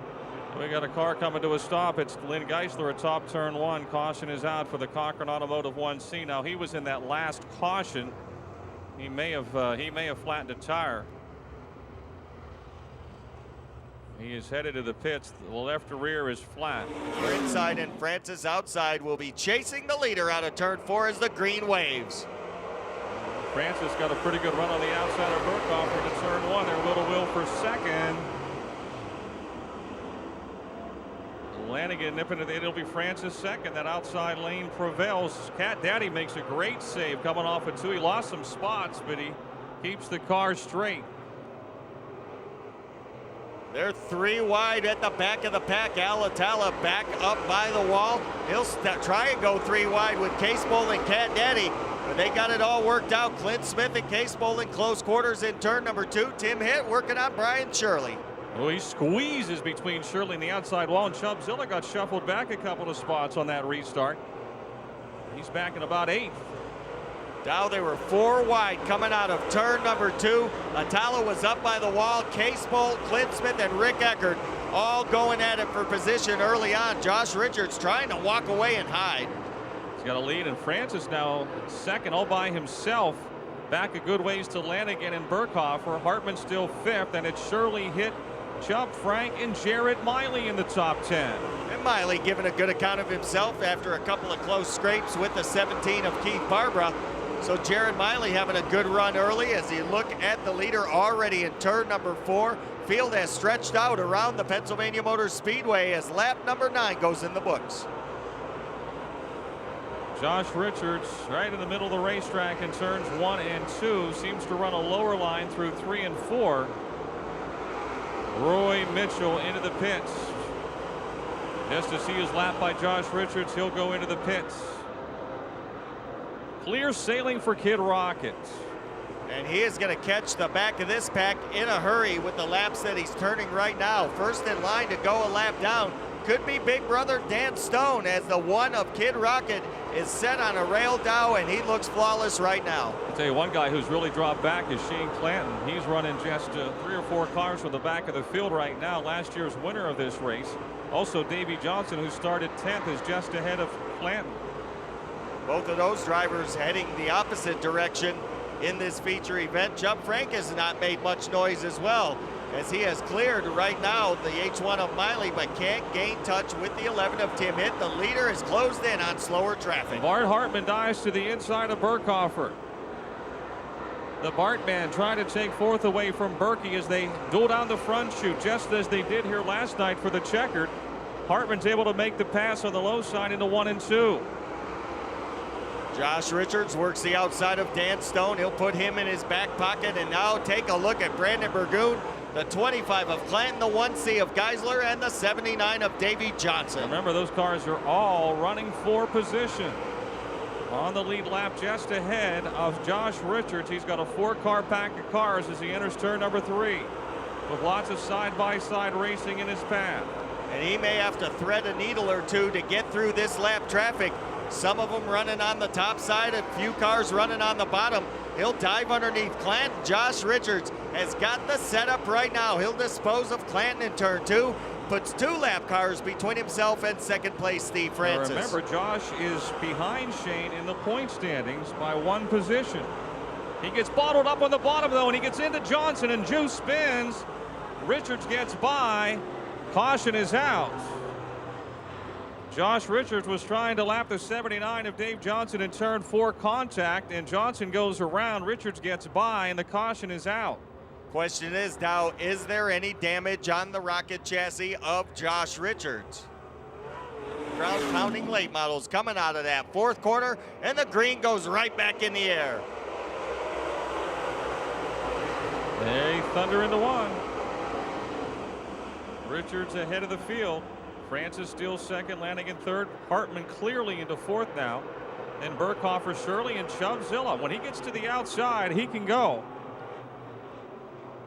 We got a car coming to a stop. It's Lynn Geisler at top turn 1. Caution is out for the Cochran Automotive 1C. Now he was in that last caution. He may have flattened a tire. He is headed to the pits. The left rear is flat. We're inside and Francis outside will be chasing the leader out of turn 4 as the green waves. Francis got a pretty good run on the outside of Burkhofer to turn 1. There, Little Will for second. Lanigan nipping it. It'll be Francis second. That outside lane prevails. Cat Daddy makes a great save coming off of 2. He lost some spots, but he keeps the car straight. They're 3 wide at the back of the pack. Alatala back up by the wall. He'll try and go 3 wide with Case Bowl and Cat Daddy, but they got it all worked out. Clint Smith and Case Bowl in close quarters in turn number 2. Tim Hitt working on Brian Shirley. Well, he squeezes between Shirley and the outside wall, and Chubbzilla got shuffled back a couple of spots on that restart. He's back in about 8th. Now they were 4 wide coming out of turn number 2. Atala was up by the wall. Case Bolt, Clint Smith, and Rick Eckert all going at it for position early on. Josh Richards trying to walk away and hide. He's got a lead, and Francis now second all by himself. Back a good ways to Lanigan and Burkhofer. Hartman still 5th, and it's Shirley, Hitt, Chubb Frank, and Jared Miley in the top 10. And Miley giving a good account of himself after a couple of close scrapes with the 17 of Keith Barbara. So Jared Miley having a good run early as you look at the leader already in turn number 4. Field has stretched out around the Pennsylvania Motor Speedway as lap number 9 goes in the books. Josh Richards right in the middle of the racetrack in turns 1 and 2. Seems to run a lower line through 3 and 4. Roy Mitchell into the pits. Just to see his lap by Josh Richards, he'll go into the pits. Clear sailing for Kid Rocket. And he is going to catch the back of this pack in a hurry with the laps that he's turning right now. First in line to go a lap down could be big brother Dan Stone, as the 1 of Kid Rocket is set on a rail dow, and he looks flawless right now. I'll tell you, one guy who's really dropped back is Shane Clanton. He's running just 3 or 4 cars from the back of the field right now. Last year's winner of this race. Also, Davey Johnson, who started 10th, is just ahead of Clanton. Both of those drivers heading the opposite direction in this feature event. Chubb Frank has not made much noise as well, as he has cleared right now the H1 of Miley, but can't gain touch with the 11 of Tim Hitt. The leader is closed in on slower traffic. Bart Hartman dives to the inside of Burkhofer. The Bartman trying to take 4th away from Berkey as they duel down the front chute, just as they did here last night for the checkered. Hartman's able to make the pass on the low side into 1 and 2. Josh Richards works the outside of Dan Stone. He'll put him in his back pocket, and now take a look at Brandon Burgoon, the 25 of Clanton, the 1C of Geisler, and the 79 of Davey Johnson. Remember, those cars are all running for position. On the lead lap just ahead of Josh Richards. He's got a 4-car pack of cars as he enters turn number 3, with lots of side-by-side racing in his path. And he may have to thread a needle or two to get through this lap traffic. Some of them running on the top side, a few cars running on the bottom. He'll dive underneath Clanton. Josh Richards has got the setup right now. He'll dispose of Clanton in turn 2. Puts 2 lap cars between himself and second place Steve Francis. Now remember, Josh is behind Shane in the point standings by 1 position. He gets bottled up on the bottom though, and he gets into Johnson, and Juice spins. Richards gets by. Caution is out. Josh Richards was trying to lap the 79 of Dave Johnson in turn 4 contact, and Johnson goes around. Richards gets by, and the caution is out. Question is, Dow, is there any damage on the rocket chassis of Josh Richards? Crowd pounding late models coming out of that fourth corner, and the green goes right back in the air. They thunder into one. Richards ahead of the field. Francis still second, Lanigan third. Hartman clearly into fourth now. Then Burkhofer, Shirley, and Chubb Zilla. When he gets to the outside, he can go.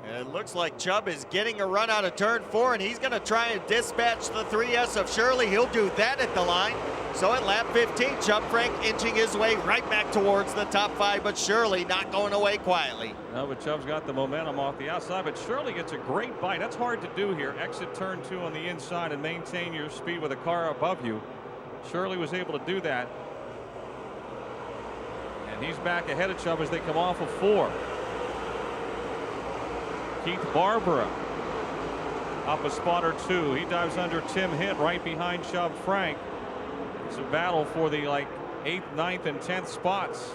And it looks like Chubb is getting a run out of turn 4, and he's going to try and dispatch the 3S of Shirley. He'll do that at the line. So at lap 15, Chubb Frank inching his way right back towards the top 5, but Shirley not going away quietly. No, but Chubb's got the momentum off the outside, but Shirley gets a great bite. That's hard to do here. Exit turn 2 on the inside and maintain your speed with a car above you. Shirley was able to do that. And he's back ahead of Chubb as they come off of 4. Keith Barbara up a spot or 2. He dives under Tim Hitt right behind Chubb Frank. It's a battle for the 8th, 9th, and 10th spots.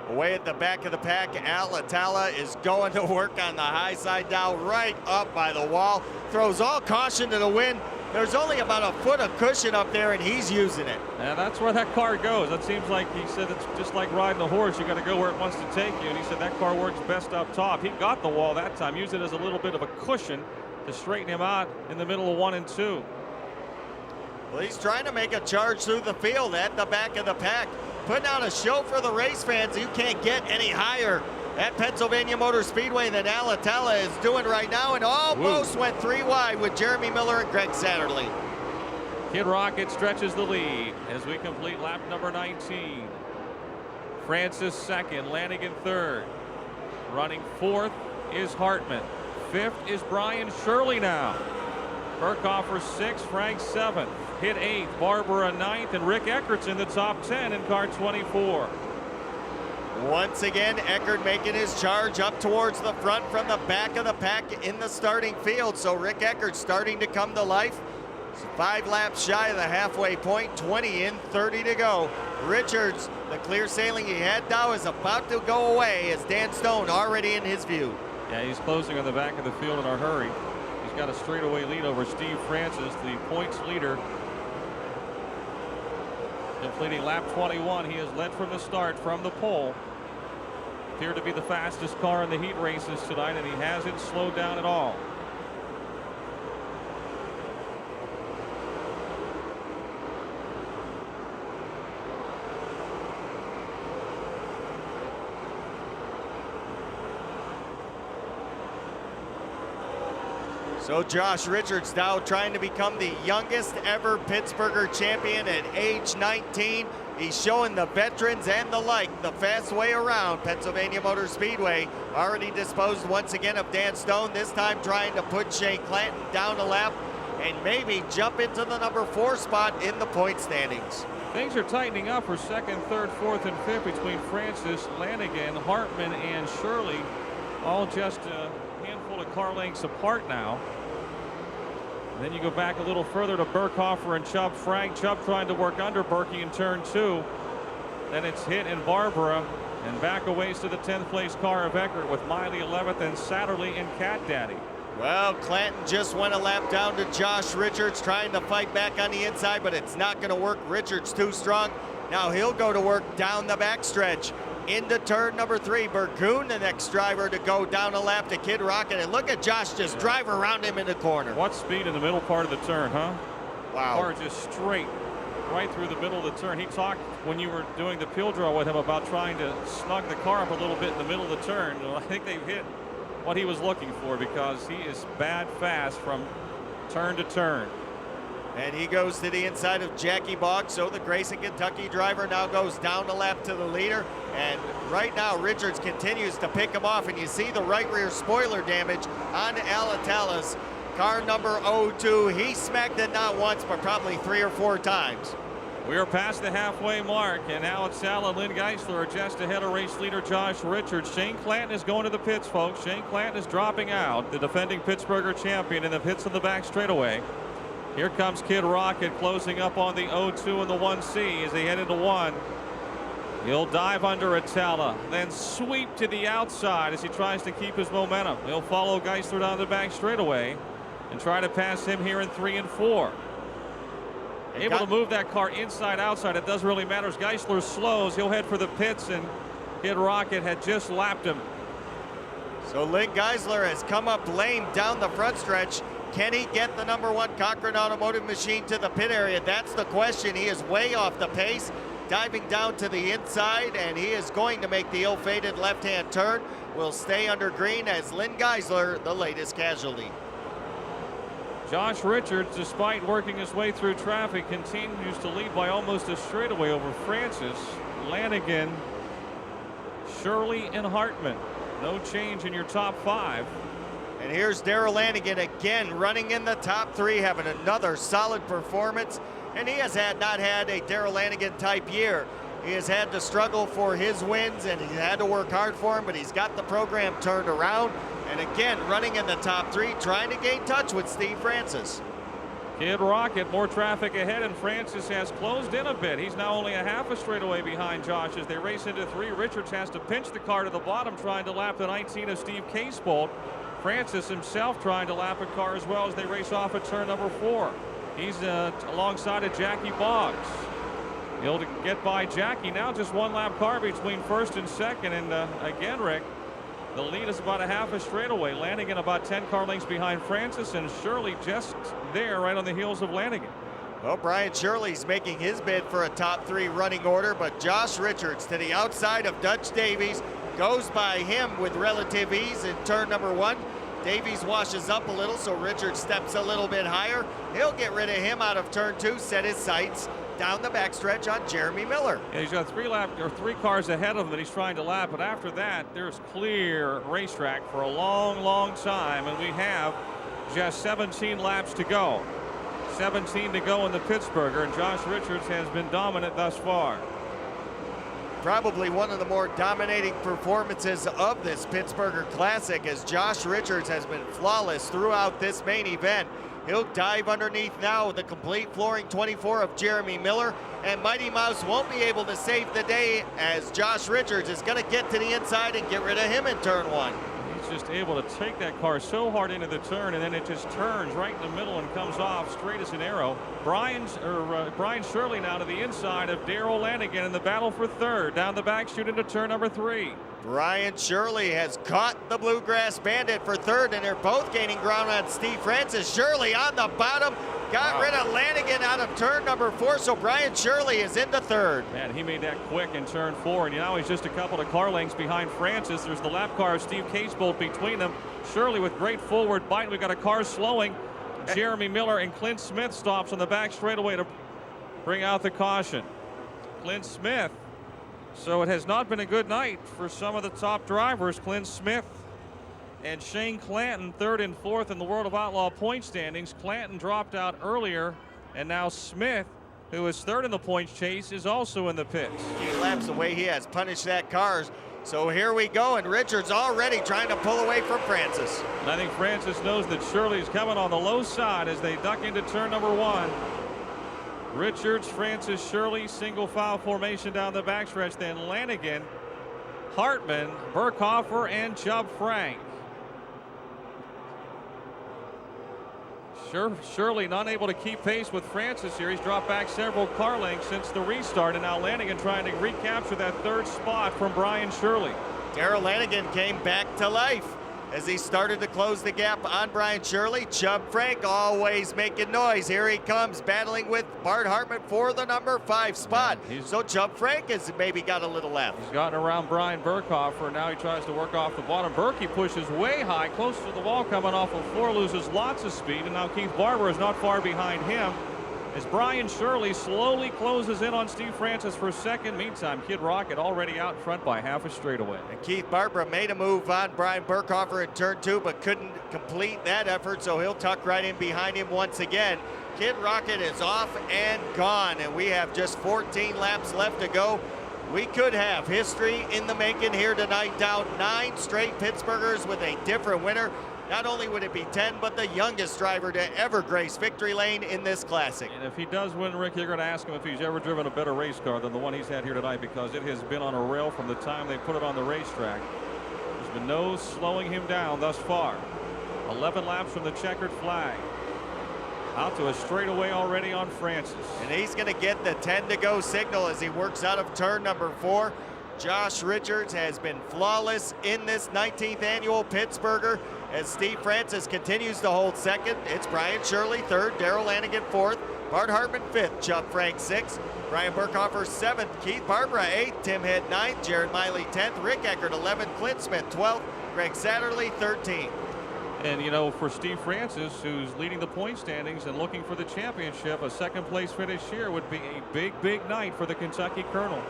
Away at the back of the pack, Al Atala is going to work on the high side Dow, right up by the wall. Throws all caution to the wind. There's only about a foot of cushion up there, and he's using it. And that's where that car goes. It seems like he said it's just like riding a horse. You got to go where it wants to take you. And he said that car works best up top. He got the wall that time, used it as a little bit of a cushion to straighten him out in the middle of 1 and 2. Well, he's trying to make a charge through the field at the back of the pack, putting on a show for the race fans. You can't get any higher at Pennsylvania Motor Speedway than Al Atala is doing right now, and almost went 3 wide with Jeremy Miller and Greg Satterley. Kid Rocket stretches the lead as we complete lap number 19. Francis second, Lanigan third. Running 4th is Hartman. 5th is Brian Shirley now. Burkhofer 6th, Frank 7th. Hitt 8th, Barbara 9th, and Rick Eckert's in the top 10 in car 24. Once again, Eckert making his charge up towards the front from the back of the pack in the starting field. So Rick Eckert starting to come to life. It's 5 laps shy of the halfway point, 20 in, 30 to go. Richards, the clear sailing he had now is about to go away as Dan Stone already in his view. Yeah, he's closing on the back of the field in a hurry. He's got a straightaway lead over Steve Francis, the points leader. Completing lap 21, he has led from the start from the pole. Appeared to be the fastest car in the heat races tonight, and he hasn't slowed down at all. So Josh Richards now trying to become the youngest ever Pittsburgher champion at age 19. He's showing the veterans and the like the fast way around Pennsylvania Motor Speedway. Already disposed once again of Dan Stone, this time trying to put Shane Clanton down a lap and maybe jump into the number 4 spot in the point standings. Things are tightening up for 2nd, 3rd, 4th, and 5th between Francis, Lanigan, Hartman, and Shirley. All just a handful of car lengths apart now. And then you go back a little further to Burkhofer and Chubb Frank. Chubb trying to work under Berkey in turn 2. Then it's Hitt and Barbara. And back a ways to the 10th place car of Eckert with Miley 11th and Satterley and Cat Daddy. Well, Clanton just went a lap down to Josh Richards trying to fight back on the inside, but it's not going to work. Richards too strong. Now he'll go to work down the backstretch. Into turn number 3, Burgoon, the next driver to go down a lap to Kid Rocket. And look at Josh just drive around him in the corner. What speed in the middle part of the turn, huh? Wow. Car just straight right through the middle of the turn. He talked when you were doing the peel draw with him about trying to snug the car up a little bit in the middle of the turn. Well, I think they've hit what he was looking for because he is bad fast from turn to turn. And he goes to the inside of Jackie Boggs. So the Grayson, Kentucky driver now goes down the lap to the leader. And right now Richards continues to pick him off. And you see the right rear spoiler damage on Al Atala's car number 02. He smacked it not once, but probably 3 or 4 times. We are past the halfway mark, and now it's Sal and Lynn Geisler are just ahead of race leader Josh Richards. Shane Clanton is going to the pits, folks. Shane Clanton is dropping out, the defending Pittsburgher champion, in the pits in the back straightaway. Here comes Kid Rocket closing up on the 02 and the 1C as they head into 1. He'll dive under Atala, then sweep to the outside as he tries to keep his momentum. He'll follow Geisler down the back straightaway and try to pass him here in 3 and 4. Able to move that car inside outside. It doesn't really matter as Geisler slows. He'll head for the pits, and Kid Rocket had just lapped him. So Lynn Geisler has come up lame down the front stretch. Can he get the #1 Cochran Automotive machine to the pit area? That's the question. He is way off the pace, diving down to the inside, and he is going to make the ill-fated left-hand turn. Will stay under green as Lynn Geisler, the latest casualty. Josh Richards, despite working his way through traffic, continues to lead by almost a straightaway over Francis, Lanigan, Shirley, and Hartman. No change in your top 5. And here's Darrell Lanigan again running in the top 3, having another solid performance. And he has not had a Darrell Lanigan type year. He has had to struggle for his wins, and he had to work hard for him, but he's got the program turned around. And again, running in the top 3, trying to gain touch with Steve Francis. Kid Rocket, more traffic ahead, and Francis has closed in a bit. He's now only a half a straightaway behind Josh as they race into 3. Richards has to pinch the car to the bottom, trying to lap the 19 of Steve Casebolt. Francis himself trying to lap a car as well as they race off at turn number 4. He's alongside of Jackie Boggs. He'll get by Jackie now, just 1 lap car between first and second, and again, Rick, the lead is about a half a straightaway. Lanigan about 10 car lengths behind Francis, and Shirley just there right on the heels of Lanigan. Well, Brian Shirley's making his bid for a top 3 running order, but Josh Richards to the outside of Dutch Davies goes by him with relative ease in turn number 1. Davies washes up a little, so Richards steps a little bit higher. He'll get rid of him out of turn 2, set his sights down the backstretch on Jeremy Miller. Yeah, he's got 3 cars ahead of him that he's trying to lap, but after that, there's clear racetrack for a long, long time, and we have just 17 laps to go. 17 to go in the Pittsburgher, and Josh Richards has been dominant thus far. Probably one of the more dominating performances of this Pittsburgher Classic, as Josh Richards has been flawless throughout this main event. He'll dive underneath now with the complete flooring 24 of Jeremy Miller, and Mighty Mouse won't be able to save the day as Josh Richards is going to get to the inside and get rid of him in turn 1. He's just able to take that car so hard into the turn, and then it just turns right in the middle and comes off straight as an arrow. Brian Shirley now to the inside of Darrell Lanigan in the battle for 3rd. Down the back chute into turn number 3. Brian Shirley has caught the Bluegrass Bandit for 3rd, and they're both gaining ground on Steve Francis. Shirley on the bottom, got rid of Lanigan out of turn number 4, so Brian Shirley is into 3rd. Man, he made that quick in turn 4, and now he's just a couple of car lengths behind Francis. There's the lap car of Steve Casebolt between them. Shirley with great forward bite. We've got a car slowing. Jeremy Miller and Clint Smith stops on the back straightaway to bring out the caution. Clint Smith. So it has not been a good night for some of the top drivers. Clint Smith and Shane Clanton 3rd and 4th in the World of Outlaw point standings. Clanton dropped out earlier, and now Smith, who is 3rd in the points chase, is also in the pits. He laps the way he has punished that car. So here we go, and Richards already trying to pull away from Francis. And I think Francis knows that Shirley's coming on the low side as they duck into turn number 1. Richards, Francis, Shirley, single file formation down the backstretch. Then Lanigan, Hartman, Burkhofer, and Chubb Frank. Shirley not able to keep pace with Francis here. He's dropped back several car lengths since the restart, and now Lanigan trying to recapture that 3rd spot from Brian Shirley. Darrell Lanigan came back to life as he started to close the gap on Brian Shirley. Chubb Frank always making noise. Here he comes battling with Bart Hartman for the number 5 spot. Yeah, so Chubb Frank has maybe got a little left. He's gotten around Brian Burkhofer, and now he tries to work off the bottom. Berkey pushes way high, close to the wall coming off of 4, loses lots of speed, and now Keith Barber is not far behind him as Brian Shirley slowly closes in on Steve Francis for 2nd. Meantime, Kid Rocket already out in front by half a straightaway. And Keith Barber made a move on Brian Burkhofer in turn 2, but couldn't complete that effort, so he'll tuck right in behind him once again. Kid Rocket is off and gone, and we have just 14 laps left to go. We could have history in the making here tonight, down 9 straight Pittsburghers with a different winner. Not only would it be 10, but the youngest driver to ever grace victory lane in this classic. And if he does win, Rick, you're going to ask him if he's ever driven a better race car than the one he's had here tonight, because it has been on a rail from the time they put it on the racetrack. There's been no slowing him down thus far. 11 laps from the checkered flag. Out to a straightaway already on Francis. And he's going to get the 10 to go signal as he works out of turn number 4. Josh Richards has been flawless in this 19th annual Pittsburgher. As Steve Francis continues to hold second, it's Brian Shirley third, Darrell Lanigan fourth, Bart Hartman fifth, Chuck Frank sixth, Brian Burkhofer seventh, Keith Barbara eighth, Tim Head ninth, Jared Miley 10th, Rick Eckert 11th, Clint Smith 12th, Greg Satterley 13th. And, you know, for Steve Francis, who's leading the point standings and looking for the championship, a second place finish here would be a big, big night for the Kentucky Colonel.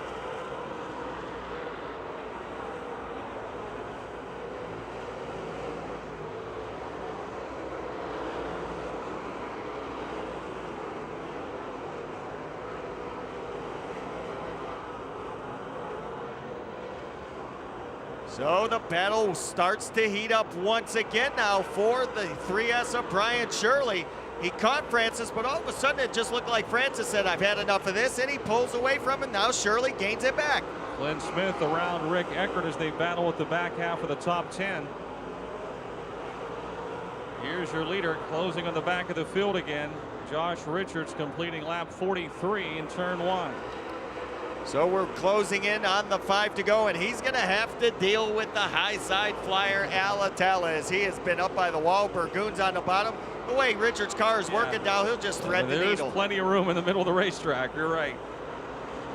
So the battle starts to heat up once again now for the 3S of Brian Shirley. He caught Francis, but all of a sudden it just looked like Francis said, I've had enough of this, and he pulls away from him. Now Shirley gains it back. Clint Smith around Rick Eckert as they battle at the back half of the top 10. Here's your leader closing on the back of the field again. Josh Richards completing lap 43 in turn 1. So we're closing in on the 5 to go, and he's going to have to deal with the high side flyer Alatella as he has been up by the wall. Burgoon's on the bottom. The way Richards' car is working now, he'll just thread the needle. There's plenty of room in the middle of the racetrack. You're right.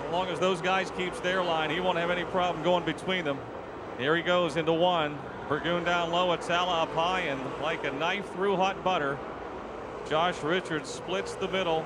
As long as those guys keeps their line, he won't have any problem going between them. Here he goes into 1. Burgoon down low, Atala up high, and like a knife through hot butter, Josh Richards splits the middle.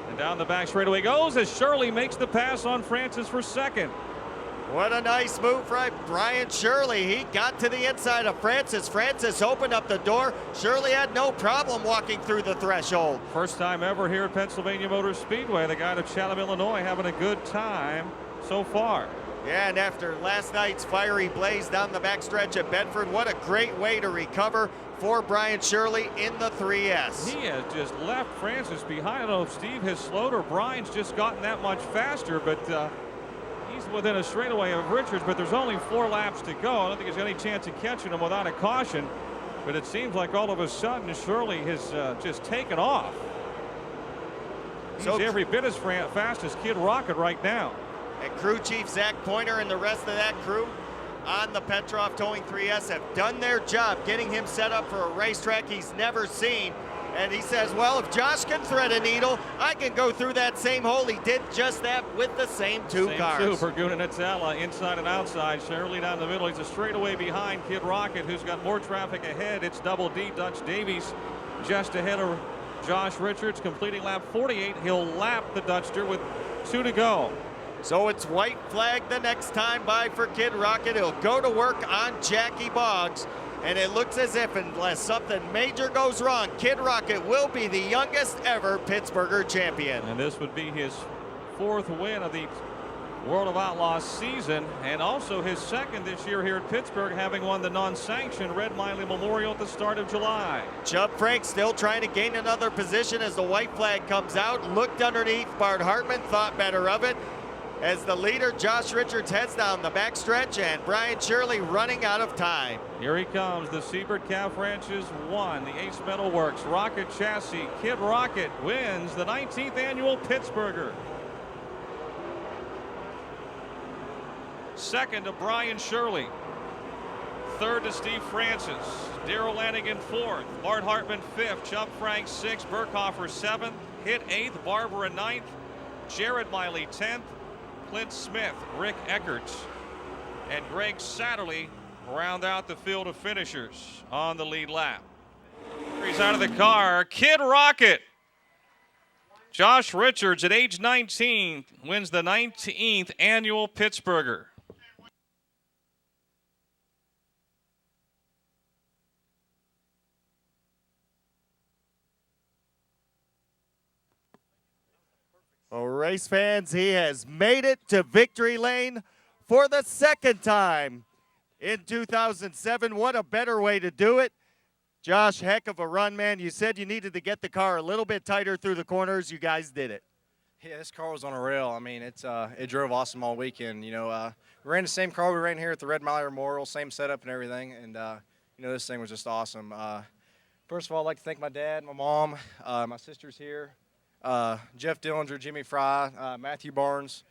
And down the back straightaway goes as Shirley makes the pass on Francis for second. What a nice move by Brian Shirley. He got to the inside of Francis. Francis opened up the door. Shirley had no problem walking through the threshold. First time ever here at Pennsylvania Motor Speedway. The guy to Chatham, Illinois, having a good time so far. Yeah, and after last night's fiery blaze down the backstretch at Bedford, what a great way to recover for Brian Shirley in the 3S. He has just left Francis behind. I don't know if Steve has slowed or Brian's just gotten that much faster, but he's within a straightaway of Richards, but there's only 4 laps to go. I don't think he's got any chance of catching him without a caution, but it seems like all of a sudden Shirley has just taken off. He's every bit as fast as Kid Rocket right now. And crew chief Zach Pointer and the rest of that crew on the Petrov Towing 3S have done their job getting him set up for a racetrack he's never seen. And he says, well, if Josh can thread a needle, I can go through that same hole. He did just that with the same two cars. Burgoon and Atala inside and outside. Shirley down the middle. He's a straightaway behind Kid Rocket, who's got more traffic ahead. It's Double D Dutch Davies just ahead of Josh Richards, completing lap 48. He'll lap the Dutchster with 2 to go. So it's white flag the next time by for Kid Rocket. He'll go to work on Jackie Boggs. And it looks as if, unless something major goes wrong, Kid Rocket will be the youngest ever Pittsburgher champion. And this would be his 4th win of the World of Outlaws season, and also his 2nd this year here at Pittsburgh, having won the non-sanctioned Red Miley Memorial at the start of July. Chubb Frank still trying to gain another position as the white flag comes out. Looked underneath Bart Hartman, thought better of it. As the leader, Josh Richards, heads down the backstretch, and Brian Shirley running out of time. Here he comes, the Siebert Calf Ranches 1, the Ace Metal Works Rocket Chassis. Kid Rocket wins the 19th annual Pittsburgher. 2nd to Brian Shirley. 3rd to Steve Francis. Darrell Lanigan 4th. Bart Hartman 5th. Chubb Frank 6th. Burkhofer 7th. Hit 8th. Barbara 9th. Jared Miley 10th. Clint Smith, Rick Eckert, and Greg Satterley round out the field of finishers on the lead lap. He's out of the car. Kid Rocket. Josh Richards at age 19 wins the 19th annual Pittsburgher. Well, race fans, he has made it to victory lane for the 2nd time in 2007. What a better way to do it. Josh, heck of a run, man. You said you needed to get the car a little bit tighter through the corners. You guys did it. Yeah, this car was on a rail. I mean, it drove awesome all weekend. You know, we ran the same car we ran here at the Red Miley Memorial, same setup and everything, and you know, this thing was just awesome. First of all, I'd like to thank my dad, my mom, my sisters here, Jeff Dillinger, Jimmy Fry, Matthew Barnes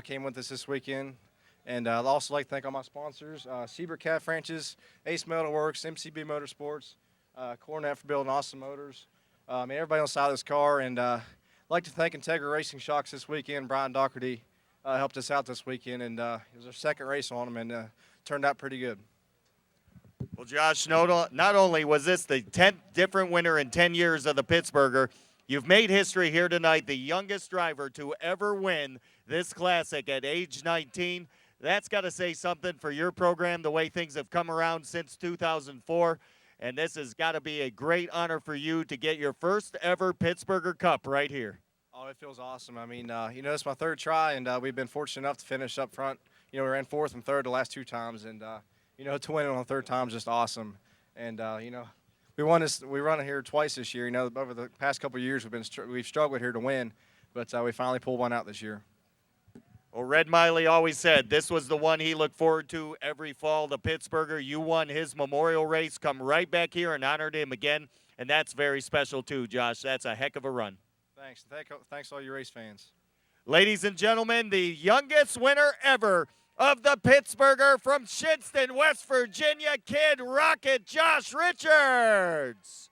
came with us this weekend, and I'd also like to thank all my sponsors: Siebert Calf Ranches, Ace Metal Works, MCB Motorsports, Coronet for building awesome motors. Everybody on the side of this car, and I'd like to thank Integra Racing Shocks this weekend. Brian Doherty helped us out this weekend, and it was our second race on them, and turned out pretty good. Well, Josh, not only was this the 10th different winner in 10 years of the Pittsburgher, you've made history here tonight, the youngest driver to ever win this classic at age 19. That's got to say something for your program, the way things have come around since 2004. And this has got to be a great honor for you to get your first ever Pittsburgher Cup right here. Oh, it feels awesome. I mean, you know, it's my third try, and we've been fortunate enough to finish up front. You know, we ran fourth and third the last two times, and you know, to win it on the third time is just awesome. And you know, we run it here twice this year. You know, over the past couple of years, we've struggled here to win, but we finally pulled one out this year. Well, Red Miley always said this was the one he looked forward to every fall, the Pittsburgher. You won his memorial race, come right back here and honored him again, and that's very special too, Josh. That's a heck of a run. Thanks. Thanks all you race fans. Ladies and gentlemen, the youngest winner ever of the Pittsburgher from Shinston, West Virginia, Kid Rocket, Josh Richards.